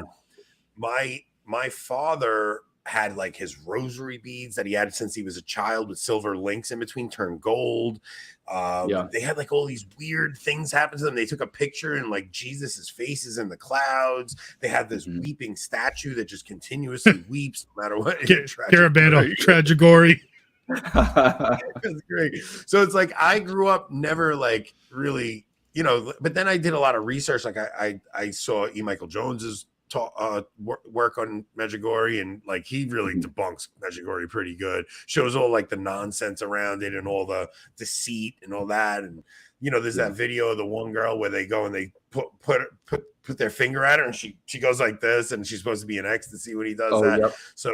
my father had like his rosary beads that he had since he was a child with silver links in between turned gold. They had like all these weird things happen to them. They took a picture and like Jesus's face is in the clouds. They had this weeping statue that just continuously weeps no matter what. Garabandal, Tragigori. That's great. So it's like I grew up never like really, but then I did a lot of research. Like I saw E. Michael Jones's work on Medjugorje, and like he really debunks Medjugorje pretty good, shows all like the nonsense around it and all the deceit and all that. And there's that video of the one girl where they go and they put their finger at her and she goes like this, and she's supposed to be in ecstasy when he does that. Yep. So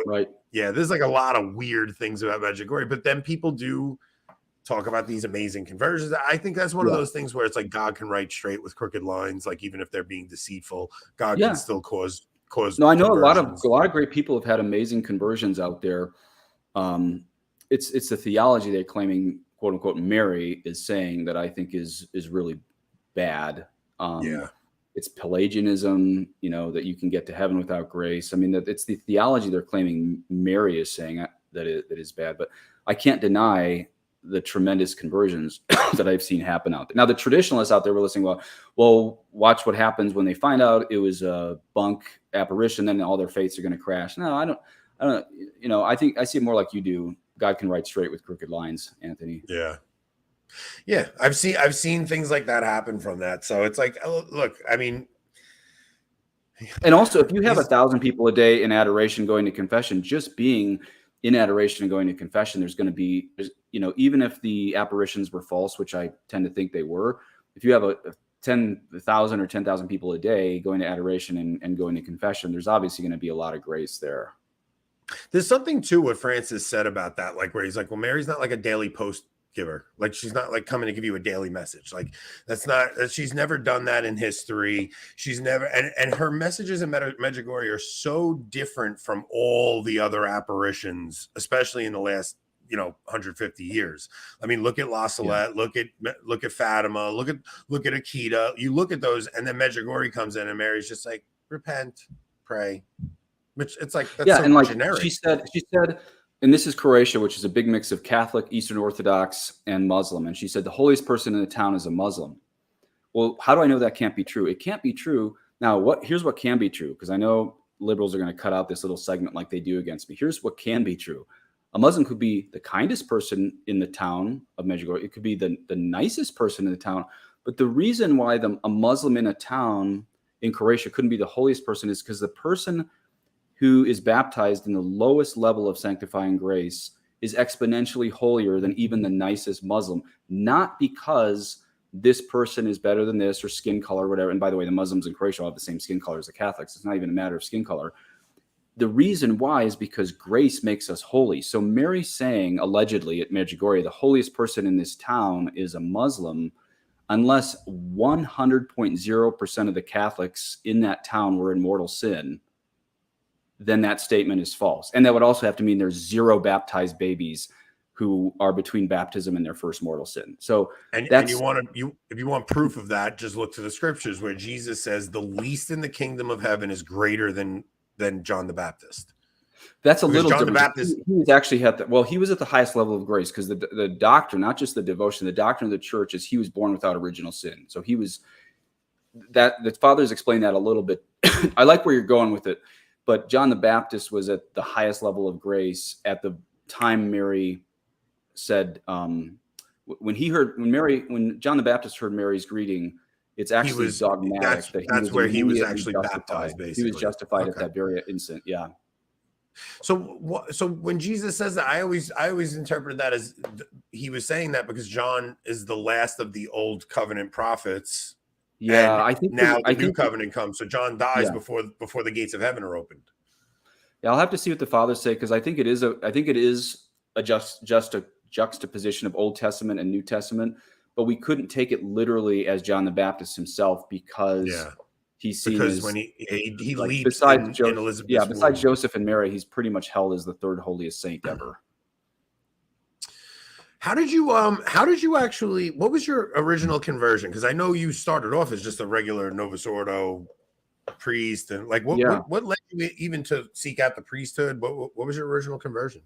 there's like a lot of weird things about Medjugorje, but then people do talk about these amazing conversions. I think that's one of those things where it's like God can write straight with crooked lines. Like even if they're being deceitful, God can still cause. No, I know a lot of great people have had amazing conversions out there. It's the theology they're claiming, quote unquote, Mary is saying that I think is really bad. It's Pelagianism, that you can get to heaven without grace. I mean, that it's the theology they're claiming Mary is saying that is bad. But I can't deny the tremendous conversions that I've seen happen out there. Now, the traditionalists out there were listening, well, watch what happens when they find out it was a bunk apparition, then all their faiths are going to crash. No, I don't, I think I see it more like you do. God can write straight with crooked lines, Anthony. Yeah. Yeah. I've seen things like that happen from that. So it's like, look, I mean, and also if you have 1,000 people a day in adoration going to confession, just being in adoration and going to confession, there's going to be, even if the apparitions were false, which I tend to think they were, if you have a 10,000 or 10,000 people a day going to adoration and going to confession, there's obviously going to be a lot of grace there. There's something too what Francis said about that, like where he's like, well, Mary's not like a Daily Post giver. Like she's not like coming to give you a daily message. Like she's never done that in history. She's never, and her messages in Medjugorje are so different from all the other apparitions, especially in the last 150 years. I mean, look at La Salette, look at Fatima, look at Akita. You look at those, and then Medjugorje comes in, and Mary's just like, repent, pray. Which it's like, that's so generic. She said, and this is Croatia, which is a big mix of Catholic, Eastern Orthodox, and Muslim. And she said the holiest person in the town is a Muslim. Well, how do I know that can't be true? It can't be true. Now, here's what can be true, because I know liberals are going to cut out this little segment like they do against me. Here's what can be true. A Muslim could be the kindest person in the town of Medjugorje. It could be the nicest person in the town. But the reason why a Muslim in a town in Croatia couldn't be the holiest person is because the person who is baptized in the lowest level of sanctifying grace is exponentially holier than even the nicest Muslim, not because this person is better than this or skin color or whatever. And by the way, the Muslims in Croatia all have the same skin color as the Catholics. It's not even a matter of skin color. The reason why is because grace makes us holy. So Mary saying, allegedly at Medjugorje, the holiest person in this town is a Muslim, unless 100.0% of the Catholics in that town were in mortal sin, then that statement is false. And that would also have to mean there's 0 baptized babies who are between baptism and their first mortal sin. So if you want proof of that, just look to the scriptures where Jesus says the least in the kingdom of heaven is greater than John the Baptist. That's a little John different. The Baptist, he was actually he was at the highest level of grace, because the doctrine, not just the devotion, the doctrine of the church is he was born without original sin. So he was that. The fathers explain that a little bit. I like where you're going with it, but John the Baptist was at the highest level of grace at the time Mary said, when John the Baptist heard Mary's greeting, it's actually dogmatic. That's where he was actually baptized, basically. He was justified at that very instant. Yeah. So when Jesus says that, I always interpreted that as he was saying that because John is the last of the old covenant prophets. Yeah, I think now the new covenant comes. So John dies before the gates of heaven are opened. Yeah, I'll have to see what the fathers say, because I think it is a juxtaposition of Old Testament and New Testament, but we couldn't take it literally as John the Baptist himself, because he's seen as, when he leads besides in Elizabeth's besides womb. Joseph and Mary, he's pretty much held as the third holiest saint ever. How did you actually, what was your original conversion? Because I know you started off as just a regular Novus Ordo priest, and like what led you even to seek out the priesthood? What was your original conversion?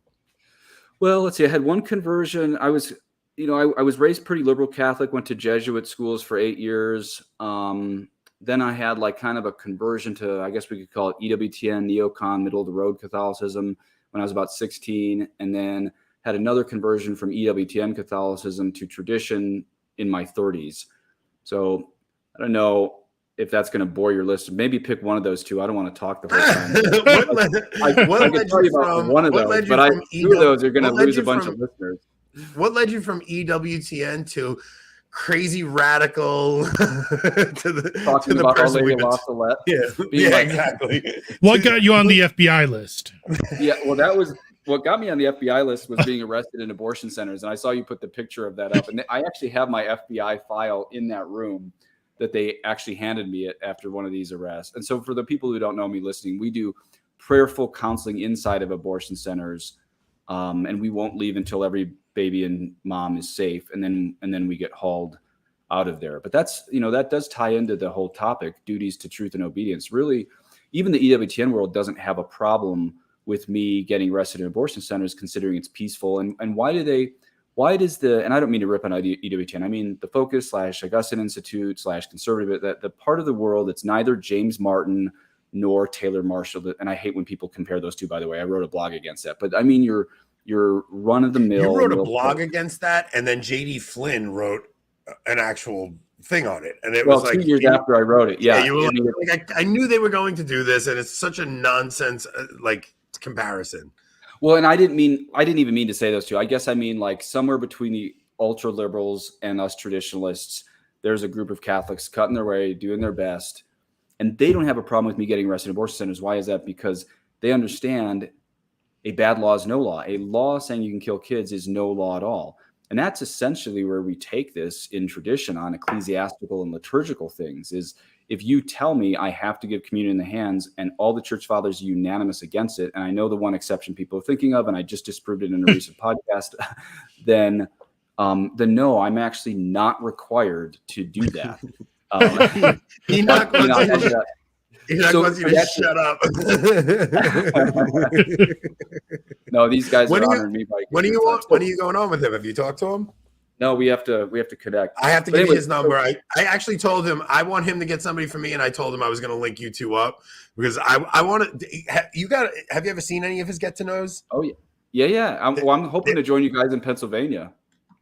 Well, let's see. I had one conversion. I was raised pretty liberal Catholic, went to Jesuit schools for 8 years. Then I had like kind of a conversion to, I guess we could call it EWTN, neocon, middle of the road Catholicism when I was about 16. And then had another conversion from EWTN Catholicism to tradition in my 30s. So I don't know if that's going to bore your listeners. Maybe pick one of those two. I don't want to talk the whole time. I can tell you about one of those, but two of those are going to lose a bunch of listeners. What led you from EWTN to crazy radical to the about person Our Lady of La Salette? Yeah, exactly. What got you on the FBI list? Yeah, well, that was what got me on the FBI list, was being arrested in abortion centers. And I saw you put the picture of that up. And I actually have my FBI file in that room that they actually handed me after one of these arrests. And so for the people who don't know me listening, we do prayerful counseling inside of abortion centers. And we won't leave until every baby and mom is safe. And then we get hauled out of there. But that's, that does tie into the whole topic, duties to truth and obedience. Really, even the EWTN world doesn't have a problem with me getting arrested in abortion centers, considering it's peaceful. And why does the, and I don't mean to rip on EWTN, I mean the Focus / Augustine Institute / conservative, that the part of the world that's neither James Martin nor Taylor Marshall. And I hate when people compare those two, by the way. I wrote a blog against that. But I mean, your run of the mill. You wrote a blog against that, and then JD Flynn wrote an actual thing on it. And it was like 2 years after I wrote it. Yeah. You were like, I knew they were going to do this, and it's such a nonsense comparison. Well, and I didn't even mean to say those two. I guess I mean like somewhere between the ultra liberals and us traditionalists, there's a group of Catholics cutting their way, doing their best, and they don't have a problem with me getting arrested in abortion centers. Why is that? Because they understand a bad law is no law. A law saying you can kill kids is no law at all. And that's essentially where we take this in tradition on ecclesiastical and liturgical things is if you tell me I have to give communion in the hands and all the church fathers are unanimous against it, and I know the one exception people are thinking of, and I just disproved it in a recent podcast, then no, I'm actually not required to do that. Enoch wants you to shut up. No, these guys When are are you- honoring me by When are you going on with him? Have you talked to him? No, we have to connect. I have to But give you anyway, his number. I actually told him I want him to get somebody for me, and I told him I was going to link you two up because I want to. Have you ever seen any of his get to knows? Oh yeah. I'm hoping to join you guys in Pennsylvania.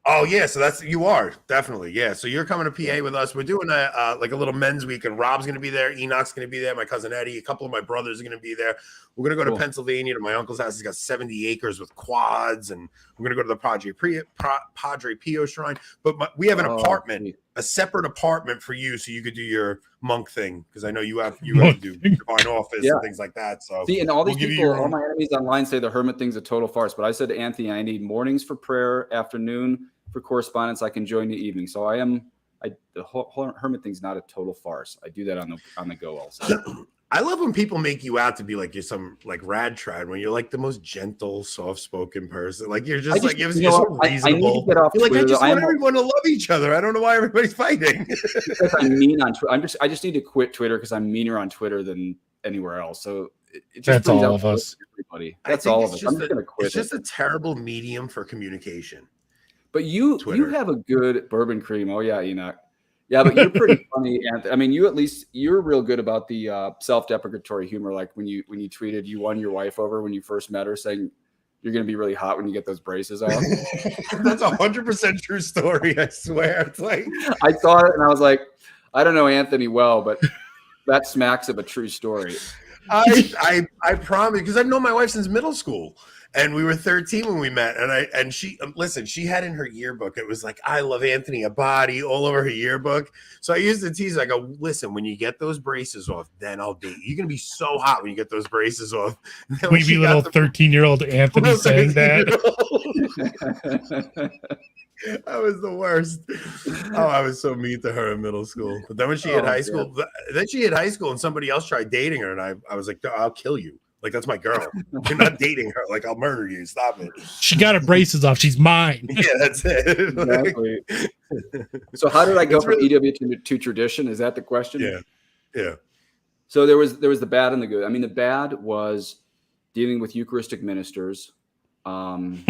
Oh yeah, so you are definitely, yeah. So you're coming to PA with us. We're doing a like a little men's week, and Rob's going to be there. Enoch's going to be there. My cousin Eddie, a couple of my brothers are going to be there. We're going to go to Pennsylvania to my uncle's house. He's got 70 acres with quads, and we're going to go to the Padre Pio shrine. But we have an apartment, a separate apartment for you, so you could do your monk thing because I know you have to do divine office and things like that. So see, and all these people, all my enemies online say the hermit thing's a total farce. But I said to Anthony, I need mornings for prayer, afternoon for correspondence. I can join the evening. So the whole hermit thing's not a total farce. I do that on the go also. I love when people make you out to be like you're some like rad trad when you're like the most gentle, soft-spoken person. Like you're just like you're so reasonable. You're like, I just want everyone to love each other. I don't know why everybody's fighting. Because I'm mean on Twitter. I just need to quit Twitter because I'm meaner on Twitter than anywhere else. So it just that's all of us. Everybody. That's all of us. I'm just gonna quit. It's just a terrible medium for communication. But you have a good bourbon cream. Oh yeah, Enoch. Yeah, but you're pretty funny, Anthony. I mean, you're real good about the self-deprecatory humor. Like when you tweeted you won your wife over when you first met her, saying you're going to be really hot when you get those braces off. That's 100% true story. I swear. It's like I saw it and I was like, I don't know Anthony well, but that smacks of a true story. I promise, because I've known my wife since middle school. And we were 13 when we met, and she she had in her yearbook, it was like, I love Anthony Abadi all over her yearbook. So I used to tease her. I go, listen, when you get those braces off, then I'll date you. You're gonna be so hot when you get those braces off. We'd little 13-year-old Anthony saying that. That was the worst. Oh, I was so mean to her in middle school. But then when she hit high school, and somebody else tried dating her, and I was like, I'll kill you. Like, that's my girl. You're not dating her. Like, I'll murder you. Stop it. She got her braces off. She's mine. Yeah, that's it. Exactly. So how did I go from EW to tradition? Is that the question? Yeah. So there was the bad and the good. I mean, the bad was dealing with Eucharistic ministers. And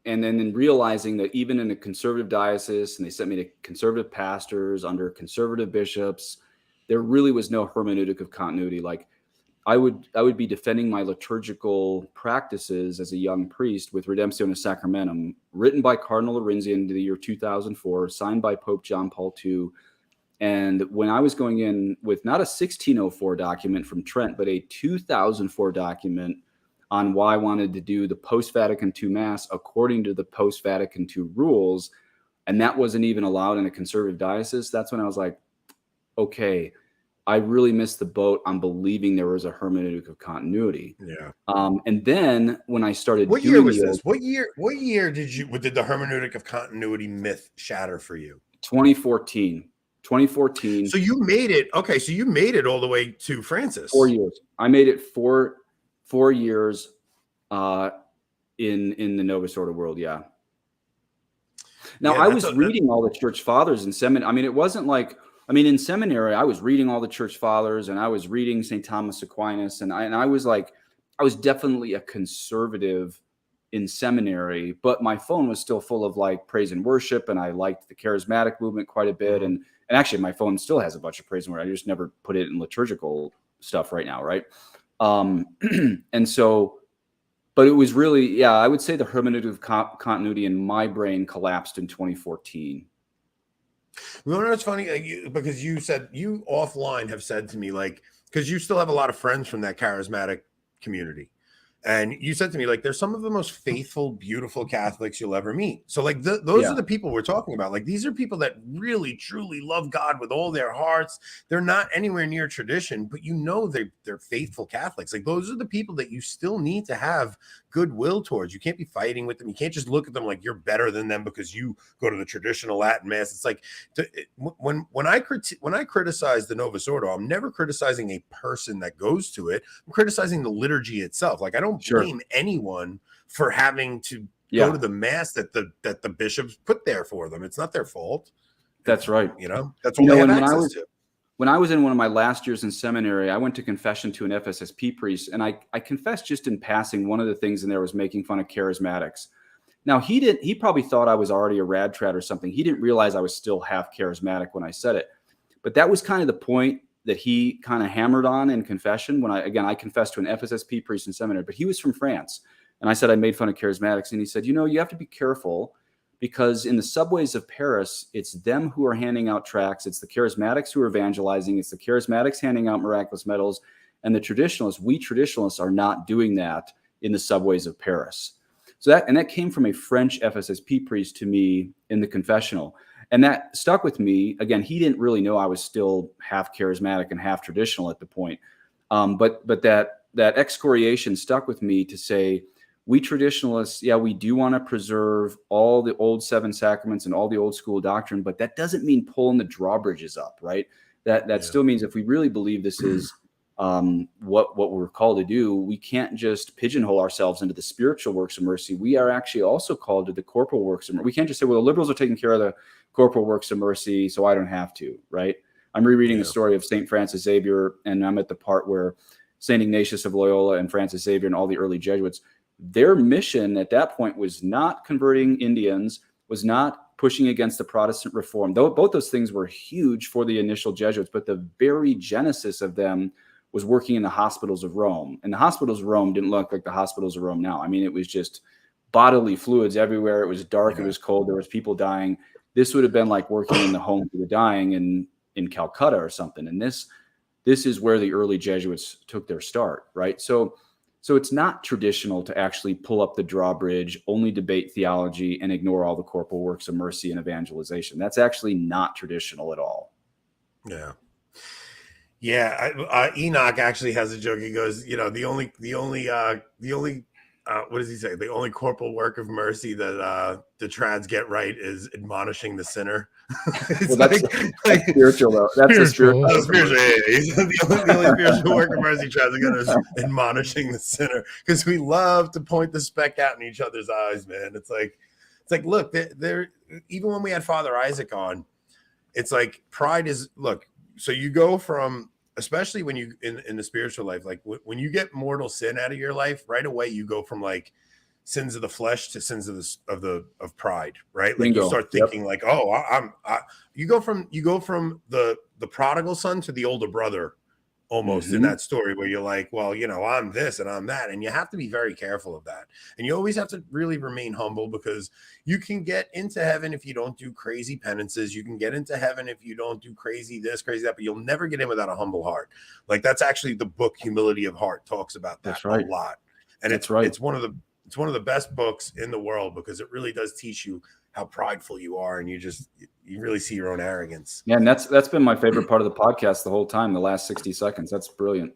then realizing that even in a conservative diocese, and they sent me to conservative pastors under conservative bishops, there really was no hermeneutic of continuity. Like, I would be defending my liturgical practices as a young priest with Redemptionis Sacramentum, written by Cardinal Lorenzi in the year 2004, signed by Pope John Paul II. And when I was going in with not a 1604 document from Trent, but a 2004 document on why I wanted to do the post-Vatican II Mass according to the post-Vatican II rules, and that wasn't even allowed in a conservative diocese, that's when I was like, okay, I really missed the boat on believing there was a hermeneutic of continuity. Yeah. And then when I started, what year was this? What year did the hermeneutic of continuity myth shatter for you? 2014. So you made it. Okay. So you made it all the way to Francis. 4 years. I made it 4 years in the Novus Ordo world. Yeah. Now I was reading all the church fathers in seminary. I mean, it wasn't like, in seminary, I was reading all the church fathers and I was reading St. Thomas Aquinas. And I was definitely a conservative in seminary, but my phone was still full of like praise and worship. And I liked the charismatic movement quite a bit. And actually my phone still has a bunch of praise and worship. I just never put it in liturgical stuff right now. Right. And so, but it was really, I would say the hermeneutic of continuity in my brain collapsed in 2014. You know what's funny? Because you said you offline have said to me, like, because you still have a lot of friends from that charismatic community. And you said to me, like, they're some of the most faithful, beautiful Catholics you'll ever meet. So, like, those Yeah. are the people we're talking about. Like, these are people that really, truly love God with all their hearts. They're not anywhere near tradition, but you know they're faithful Catholics. Like, those are the people that you still need to have goodwill towards. You can't be fighting with them. You can't just look at them like you're better than them because you go to the traditional Latin Mass. It's like when I criticize the Novus Ordo, I'm never criticizing a person that goes to it. I'm criticizing the liturgy itself. Like, I don't blame anyone for having to go to the mass that the bishops put there for them. It's not their fault. That's right. You know, that's all they have access to. When I was in one of my last years in seminary, I went to confession to an FSSP priest, and I confessed just in passing, one of the things in there was making fun of charismatics. Now, he probably thought I was already a rad trad or something. He didn't realize I was still half charismatic when I said it. But that was kind of the point that he kind of hammered on in confession when I confessed to an FSSP priest in seminary, but he was from France. And I said I made fun of charismatics, and he said, you have to be careful, because in the subways of Paris, it's them who are handing out tracts. It's the charismatics who are evangelizing. It's the charismatics handing out miraculous medals. And the traditionalists, we traditionalists, are not doing that in the subways of Paris. So that came from a French FSSP priest to me in the confessional. And that stuck with me. Again, he didn't really know I was still half charismatic and half traditional at the point. But that excoriation stuck with me to say, we traditionalists, we do want to preserve all the old 7 sacraments and all the old school doctrine, but that doesn't mean pulling the drawbridges up, right? That still means if we really believe this is what we're called to do, we can't just pigeonhole ourselves into the spiritual works of mercy. We are actually also called to the corporal works of mercy. We can't just say, well, the liberals are taking care of the corporal works of mercy, so I don't have to, right? I'm rereading the story of St. Francis Xavier, and I'm at the part where St. Ignatius of Loyola and Francis Xavier and all the early Jesuits, their mission at that point was not converting Indians, was not pushing against the Protestant reform. Though both those things were huge for the initial Jesuits, but the very genesis of them was working in the hospitals of Rome. And the hospitals of Rome didn't look like the hospitals of Rome now. I mean, it was just bodily fluids everywhere. It was dark. It was cold. There was people dying. This would have been like working in the home for the dying in Calcutta or something. And this is where the early Jesuits took their start, right? So it's not traditional to actually pull up the drawbridge, only debate theology, and ignore all the corporal works of mercy and evangelization. That's actually not traditional at all. Yeah. Yeah. Enoch actually has a joke. He goes, the only what does he say? The only corporal work of mercy that the trads get right is admonishing the sinner. Well, that's spiritual, though. That's the spiritual. Spiritual. Yeah. The only spiritual work of mercy trads get is admonishing the sinner, because we love to point the speck out in each other's eyes, man. It's like, look, there. Even when we had Father Isaac on, it's like pride is look. So you go from, especially when you in the spiritual life, like when you get mortal sin out of your life, right away you go from like sins of the flesh to sins of pride, right? Like you start thinking like, oh, you go from the prodigal son to the older brother almost in that story, where you're like, well, I'm this and I'm that, and you have to be very careful of that, and you always have to really remain humble, because you can get into heaven if you don't do crazy penances. You can get into heaven if you don't do crazy this, crazy that, but you'll never get in without a humble heart. Like, that's actually the book Humility of Heart talks about that a lot, and it's one of the best books in the world, because it really does teach you how prideful you are, and you really see your own arrogance. Yeah, and that's been my favorite part of the podcast the whole time, the last 60 seconds. That's brilliant.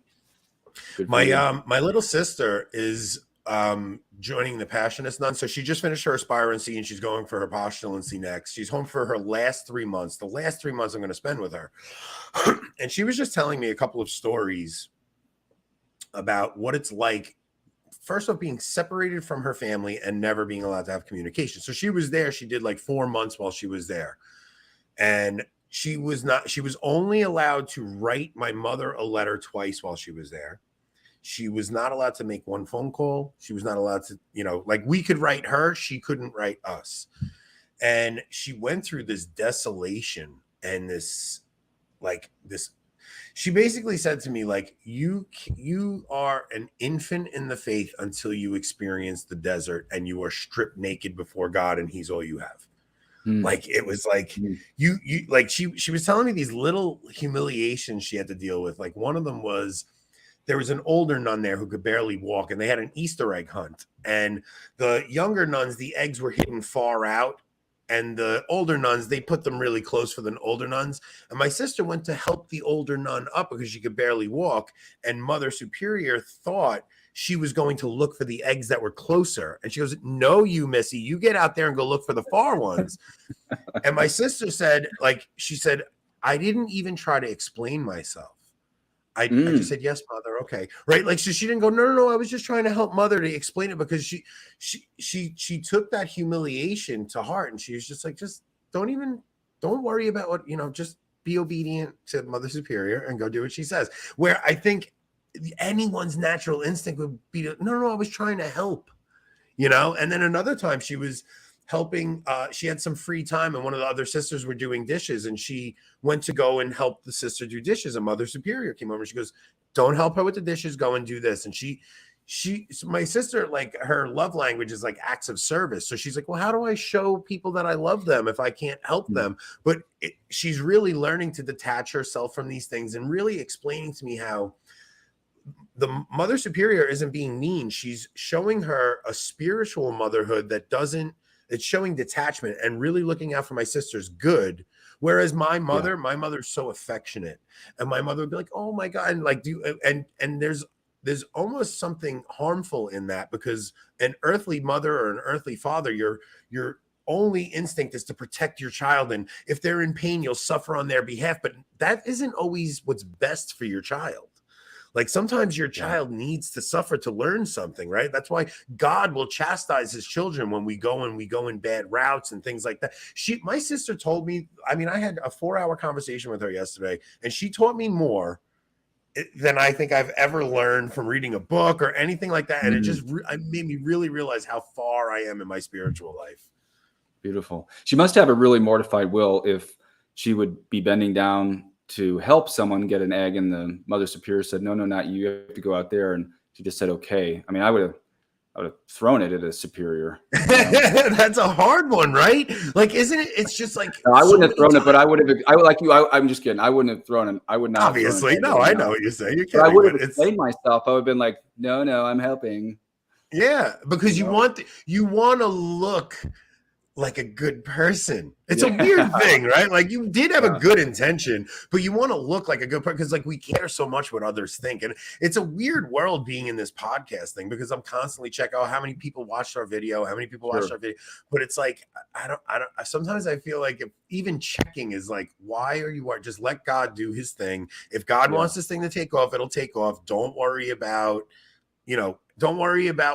My little sister is joining the Passionist Nun. So she just finished her aspirancy, and she's going for her postulancy next. She's home for her last 3 months. The last 3 months I'm going to spend with her. And she was just telling me a couple of stories about what it's like, first off, being separated from her family and never being allowed to have communication. So she was there. She did like 4 months while she was there. And she was only allowed to write my mother a letter twice while she was there. She was not allowed to make one phone call. She was not allowed to, like, we could write her, she couldn't write us. And she went through this desolation and she basically said to me, like, you are an infant in the faith until you experience the desert and you are stripped naked before God and he's all you have. Like, it was like you like she was telling me these little humiliations she had to deal with. Like, one of them was there was an older nun there who could barely walk, and they had an Easter egg hunt. And the younger nuns, the eggs were hidden far out, and the older nuns, they put them really close for the older nuns. And my sister went to help the older nun up because she could barely walk. And Mother Superior thought she was going to look for the eggs that were closer. And she goes, "No, you Missy, you get out there and go look for the far ones." And my sister said, like, she said, "I didn't even try to explain myself. I just said, yes, Mother. Okay." Right. Like, so she didn't go, no. I was just trying to help Mother to explain it, because she took that humiliation to heart. And she was just like, just don't worry about what, just be obedient to Mother Superior and go do what she says. Where I think anyone's natural instinct would be to, no, I was trying to help, And then another time she was helping, she had some free time, and one of the other sisters were doing dishes, and she went to go and help the sister do dishes, and Mother Superior came over and she goes, "Don't help her with the dishes, go and do this." And my sister, like, her love language is like acts of service. So she's like, well, how do I show people that I love them if I can't help them? But she's really learning to detach herself from these things, and really explaining to me how the Mother Superior isn't being mean. She's showing her a spiritual motherhood it's showing detachment and really looking out for my sister's good. Whereas my mother's so affectionate, and my mother would be like, "Oh my God." And like, and there's almost something harmful in that, because an earthly mother or an earthly father, your only instinct is to protect your child. And if they're in pain, you'll suffer on their behalf, but that isn't always what's best for your child. Like, sometimes your child needs to suffer to learn something, right? That's why God will chastise his children when we go in bad routes and things like that. My sister told me, I had a 4-hour conversation with her yesterday, and she taught me more than I think I've ever learned from reading a book or anything like that. And it just made me really realize how far I am in my spiritual life. Beautiful. She must have a really mortified will if she would be bending down to help someone get an egg, and the Mother Superior said, no, not you. You have to go out there. And she just said, okay. I would have thrown it at a superior. That's a hard one, right? Like, isn't it? It's just like, no, I wouldn't have thrown it, but I would have. I'm just kidding. I wouldn't have thrown it. I would not. Obviously, no. I know what you're saying. I would have explained myself. I would have been like, no, I'm helping. Yeah, because you want to look like a good person. It's a weird thing, right? Like, you did have a good intention, but you want to look like a good person, because like, we care so much what others think. And it's a weird world being in this podcast thing, because I'm constantly checking out how many people watched our video, but it's like, I don't sometimes I feel like even checking is like, why are you just let God do his thing. If God wants this thing to take off, it'll take off. Don't worry about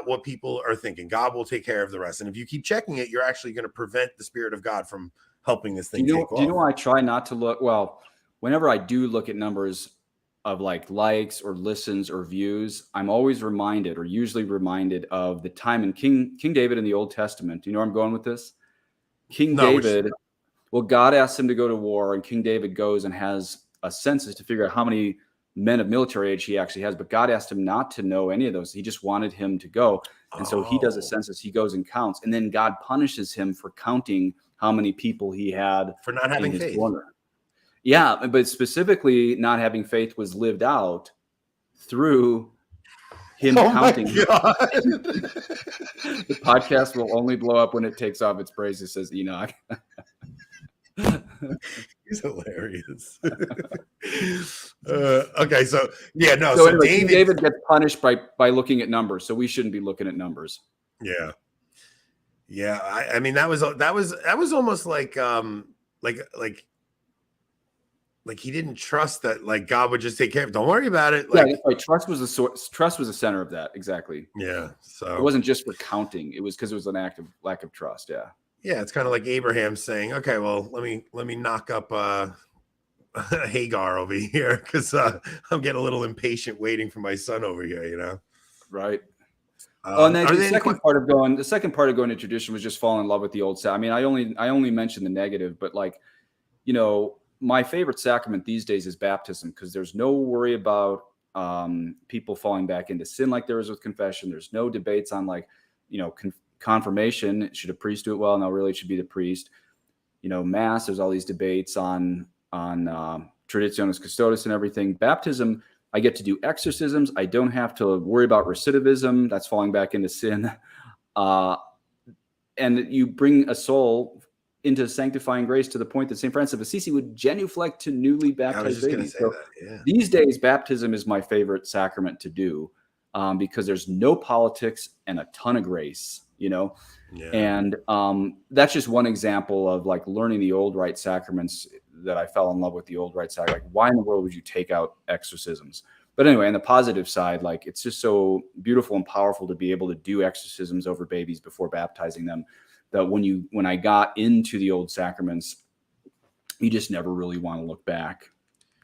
what people are thinking. God will take care of the rest. And if you keep checking it, you're actually going to prevent the Spirit of God from helping this thing take off. Do you know why I try not to look? Well, whenever I do look at numbers of like likes or listens or views, I'm always usually reminded of the time in King David in the Old Testament. Do you know where I'm going with this? David, God asked him to go to war, and King David goes and has a census to figure out how many men of military age he actually has, but God asked him not to know any of those. He just wanted him to go. And so he does a census, he goes and counts, and then God punishes him for counting how many people he had for not having faith. Corner. Yeah, but specifically not having faith was lived out through him counting. The podcast will only blow up when it takes off its praises, says Enoch. He's hilarious. Okay, so So anyway, David gets punished by looking at numbers, so we shouldn't be looking at numbers. Yeah. I mean, that was almost like he didn't trust that, like, God would just take care of it. Don't worry about it. Like, that's right. Trust was the center of that. Exactly. Yeah. So it wasn't just for counting; it was because it was an act of lack of trust. Yeah. Yeah, it's kind of like Abraham saying, "Okay, well, let me knock up Hagar over here, because I'm getting a little impatient waiting for my son over here." Right. And then the second part of going to tradition was just falling in love with the old. I mean, I only mentioned the negative, but like, my favorite sacrament these days is baptism, because there's no worry about people falling back into sin like there is with confession. There's no debates on like, confirmation, should a priest do it? Well, no, really it should be the priest. Mass, there's all these debates on traditionis custodes and everything. Baptism, I get to do exorcisms. I don't have to worry about recidivism. That's falling back into sin. And you bring a soul into sanctifying grace to the point that St. Francis of Assisi would genuflect to newly baptized babies. So these days, baptism is my favorite sacrament to do, because there's no politics and a ton of grace, you know? Yeah. And that's just one example of like learning the old rite sacraments that I fell in love with the old rite sacrament. Like, why in the world would you take out exorcisms? But anyway, on the positive side, like, it's just so beautiful and powerful to be able to do exorcisms over babies before baptizing them, that when I got into the old sacraments, you just never really want to look back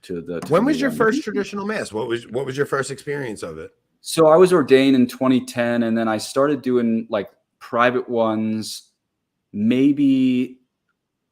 to the. When was your first traditional mass? What was your first experience of it? So I was ordained in 2010, and then I started doing like private ones, maybe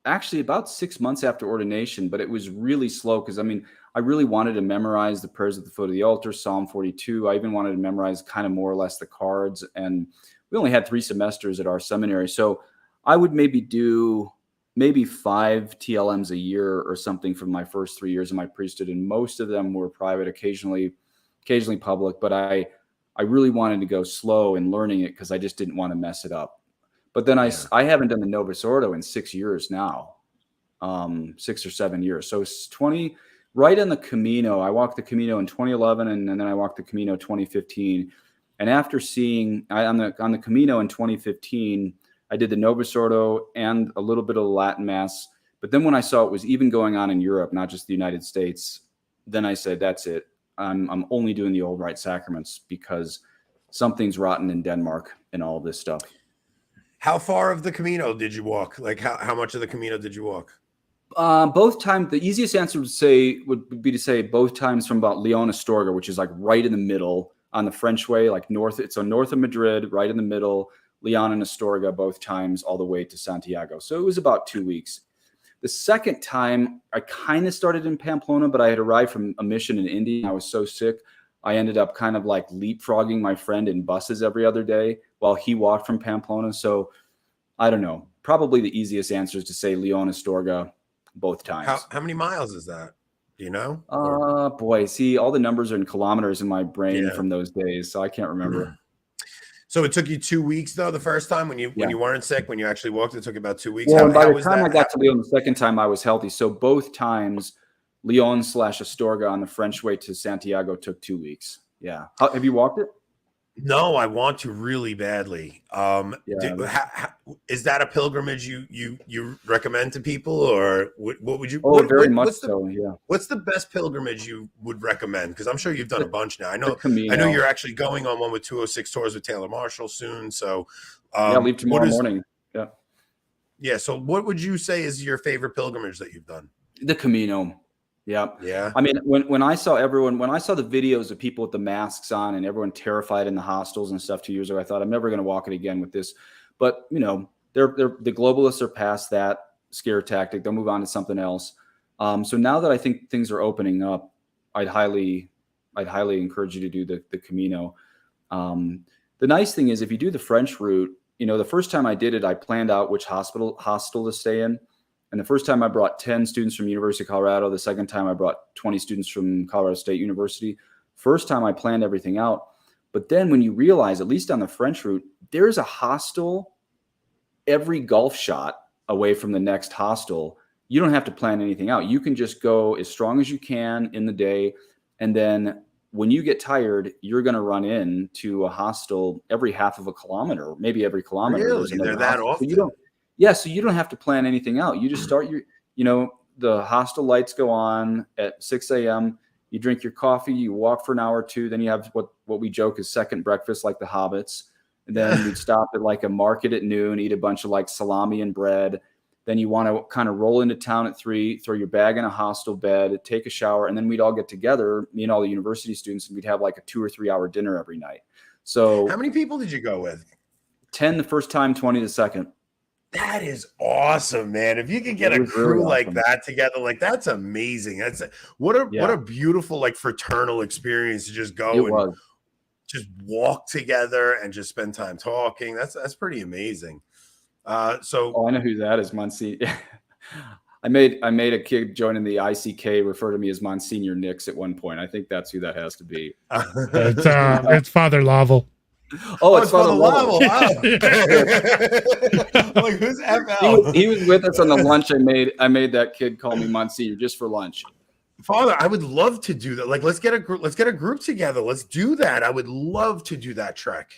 actually about 6 months after ordination, but it was really slow because, I mean, I really wanted to memorize the prayers at the foot of the altar, Psalm 42. I even wanted to memorize kind of more or less the cards. And we only had 3 semesters at our seminary. So I would maybe do 5 TLMs a year or something for my first 3 years of my priesthood. And most of them were private, occasionally public. But I really wanted to go slow in learning it because I just didn't want to mess it up. But then I haven't done the Novus Ordo in 6 years now, 6 or 7 years. So it's 20, right on the Camino. I walked the Camino in 2011, and then I walked the Camino 2015. And after seeing on the Camino in 2015, I did the Novus Ordo and a little bit of the Latin Mass. But then when I saw it was even going on in Europe, not just the United States, then I said, that's it. I'm only doing the old rite sacraments because something's rotten in Denmark and all this stuff. How far of the Camino did you walk? Like how much of the Camino did you walk? Both times. The easiest answer would be to say both times from about Leon to Astorga, which is like right in the middle on the French way, like north. It's north of Madrid, right in the middle. Leon and Astorga both times all the way to Santiago. So it was about 2 weeks. The second time I kind of started in Pamplona, but I had arrived from a mission in India. I was so sick. I ended up kind of like leapfrogging my friend in buses every other day while he walked from Pamplona. So I don't know. Probably the easiest answer is to say Leon Astorga both times. How many miles is that? Do you know? Boy, see, all the numbers are in kilometers in my brain from those days, so I can't remember. So it took you 2 weeks though, the first time when you weren't sick, when you actually walked, it took about 2 weeks. Well, by the time I got to Leon the second time, I was healthy. So both times, Leon/Astorga on the French way to Santiago took 2 weeks. Yeah. Have you walked it? No, I want to really badly. Is that a pilgrimage you recommend to people, or what would you? Oh, very much so. Yeah. What's the best pilgrimage you would recommend? Because I'm sure you've done a bunch now. I know you're actually going on one with 206 Tours with Taylor Marshall soon. So leave tomorrow morning. Yeah. Yeah. So what would you say is your favorite pilgrimage that you've done? The Camino. Yeah. Yeah. I mean, when I saw the videos of people with the masks on and everyone terrified in the hostels and stuff 2 years ago, I thought I'm never going to walk it again with this. But you know, the globalists are past that scare tactic. They'll move on to something else. So now that I think things are opening up, I'd highly encourage you to do the Camino. The nice thing is if you do the French route, you know, the first time I did it, I planned out which hostel to stay in. And the first time I brought 10 students from University of Colorado. The second time I brought 20 students from Colorado State University. First time I planned everything out. But then when you realize, at least on the French route, there's a hostel every golf shot away from the next hostel. You don't have to plan anything out. You can just go as strong as you can in the day. And then when you get tired, you're going to run into a hostel every half of a kilometer, maybe every kilometer. Really? They're that often? So you don't have to plan anything out. You just start the hostel lights go on at 6 a.m. You drink your coffee, you walk for an hour or two. Then you have what we joke is second breakfast, like the hobbits. And then you'd stop at like a market at noon, eat a bunch of like salami and bread. Then you want to kind of roll into town at 3, throw your bag in a hostel bed, take a shower. And then we'd all get together, me and all the university students, and we'd have like a 2 or 3 hour dinner every night. So how many people did you go with? 10 the first time, 20 the second. That is awesome, man. If you could get a crew really like that together, like that's amazing. What a beautiful, like fraternal experience to just go just walk together and just spend time talking. That's pretty amazing. I know who that is, Muncie. I made a kid joining the ICK refer to me as Monsignor Nix at one point. I think that's who that has to be. It's Father Lavel. Oh, it's Father Lovell. Wow. Like, who's FL? He was with us on the lunch. I made that kid call me Monsignor just for lunch. Father, I would love to do that. Like, let's get a group together. Let's do that. I would love to do that trek.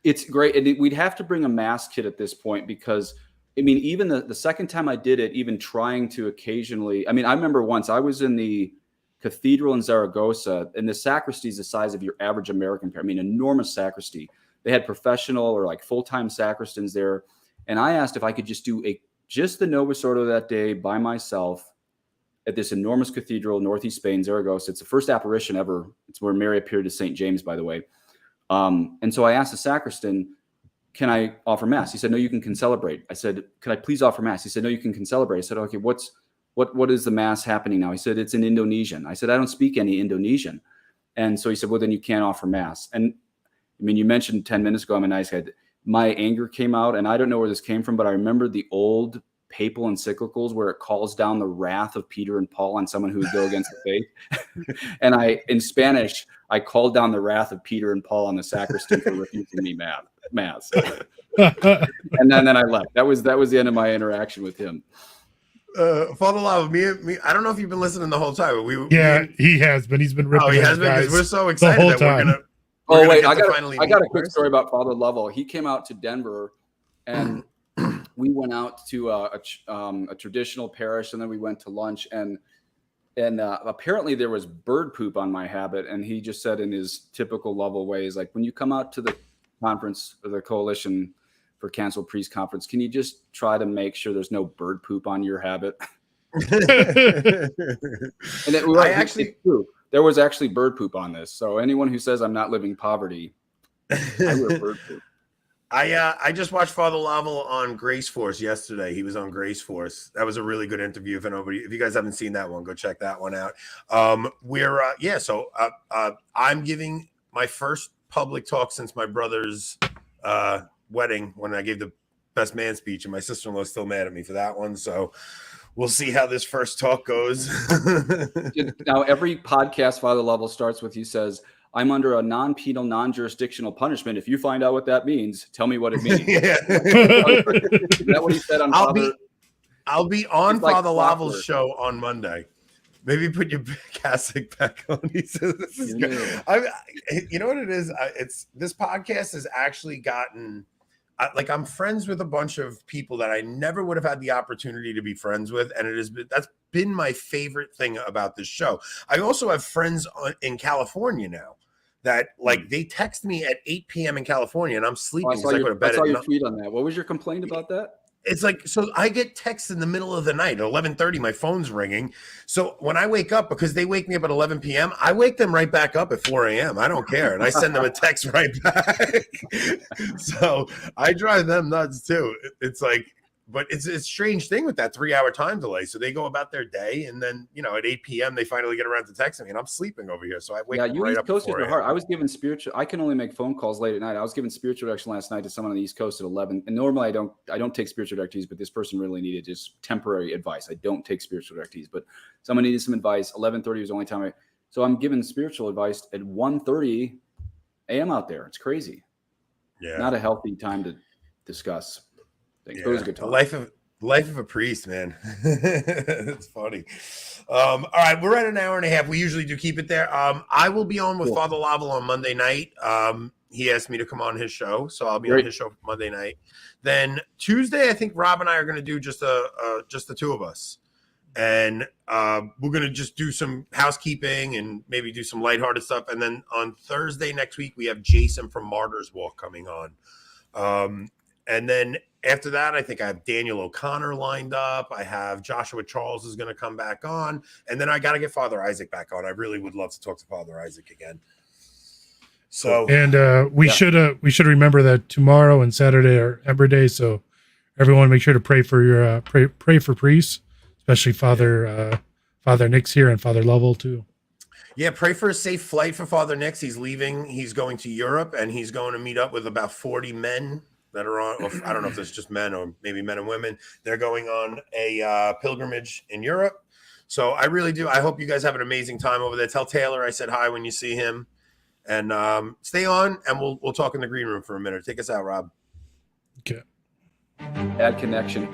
It's great. And we'd have to bring a mass kit at this point because, I mean, even the second time I did it, even trying to occasionally, I mean, I remember once I was in the cathedral in Zaragoza, and the sacristy is the size of your average American, I mean, enormous sacristy. They had professional or like full-time sacristans there. And I asked if I could just do just the Novus Ordo that day by myself at this enormous cathedral, Northeast Spain, Zaragoza. It's the first apparition ever. It's where Mary appeared to St. James, by the way. And so I asked the sacristan, can I offer mass? He said, no, you can concelebrate. I said, could I please offer mass? He said, no, you can concelebrate. I said, okay, what is the mass happening now? He said, it's in Indonesian. I said, I don't speak any Indonesian. And so he said, well, then you can't offer mass. And I mean, you mentioned 10 minutes ago, I'm a nice guy. My anger came out, and I don't know where this came from, but I remember the old papal encyclicals where it calls down the wrath of Peter and Paul on someone who would go against the faith. And in Spanish, I called down the wrath of Peter and Paul on the sacristan for refusing me mass. And then I left. That was the end of my interaction with him. Father Lava, me, I don't know if you've been listening the whole time. He has been. He's been ripping. Oh, he has been. We're so excited that we're gonna. Oh wait, I got a quick story about Father Lovell. He came out to Denver, and we went out to a traditional parish, and then we went to lunch, and apparently there was bird poop on my habit, and he just said in his typical Lovell way, is like, when you come out to the conference or the Coalition for Canceled Priest Conference, can you just try to make sure there's no bird poop on your habit? And there was actually bird poop on this. So anyone who says I'm not living poverty, I wear bird poop. I just watched Father Lavel on Grace Force yesterday. He was on Grace Force. That was a really good interview. If you guys haven't seen that one, go check that one out. I'm giving my first public talk since my brother's wedding, when I gave the best man speech, and my sister-in-law is still mad at me for that one. So we'll see how this first talk goes. Now, every podcast Father Lovell starts with, he says, I'm under a non-penal, non-jurisdictional punishment. If you find out what that means, tell me what it means. Yeah. Is that what he said on Father? I'll be on Father Lavel's show on Monday. Maybe put your cassock back on. He says, "This is good." You know what it is? This podcast has actually gotten. I'm friends with a bunch of people that I never would have had the opportunity to be friends with, and that's been my favorite thing about this show. I also have friends in California now that they text me at 8 p.m. in California, and I'm sleeping. I saw your tweet on that. What was your complaint about that? It's like, so I get texts in the middle of the night at 11:30, my phone's ringing. So when I wake up, because they wake me up at 11 p.m., I wake them right back up at 4 a.m. I don't care. And I send them a text right back. So I drive them nuts too. It's like, but it's a strange thing with that 3-hour time delay. So they go about their day, and then, at 8 p.m. they finally get around to texting me, and I'm sleeping over here. So I wake up right up. East Coasters are hard. I was given spiritual. I can only make phone calls late at night. I was given spiritual direction last night to someone on the East Coast at 11. And normally I don't take spiritual directives, but this person really needed just temporary advice. I don't take spiritual directives, but someone needed some advice. 11:30 was the only time so I'm given spiritual advice at 1:30 a.m. out there. It's crazy. Yeah. Not a healthy time to discuss. It was a good talk. Life of a priest, man. It's funny. All right, we're at an hour and a half. We usually do keep it there. I will be on with Father Lavel on Monday night. He asked me to come on his show, so I'll be on his show Monday night. Then Tuesday, I think Rob and I are going to do just the two of us, and we're going to just do some housekeeping and maybe do some lighthearted stuff. And then on Thursday next week, we have Jason from Martyrs Walk coming on. And then after that, I think I have Daniel O'Connor lined up. I have Joshua Charles is going to come back on. And then I got to get Father Isaac back on. I really would love to talk to Father Isaac again. So, and we should remember that tomorrow and Saturday are Ember Day. So everyone make sure to pray for your pray for priests, especially Father Nix here and Father Lovell too. Yeah, pray for a safe flight for Father Nix. He's leaving. He's going to Europe, and he's going to meet up with about 40 men that are on, or I don't know if it's just men or maybe men and women. They're going on a pilgrimage in Europe. So I really do. I hope you guys have an amazing time over there. Tell Taylor I said hi when you see him, and stay on, and we'll talk in the green room for a minute. Take us out, Rob. Okay. Add connection.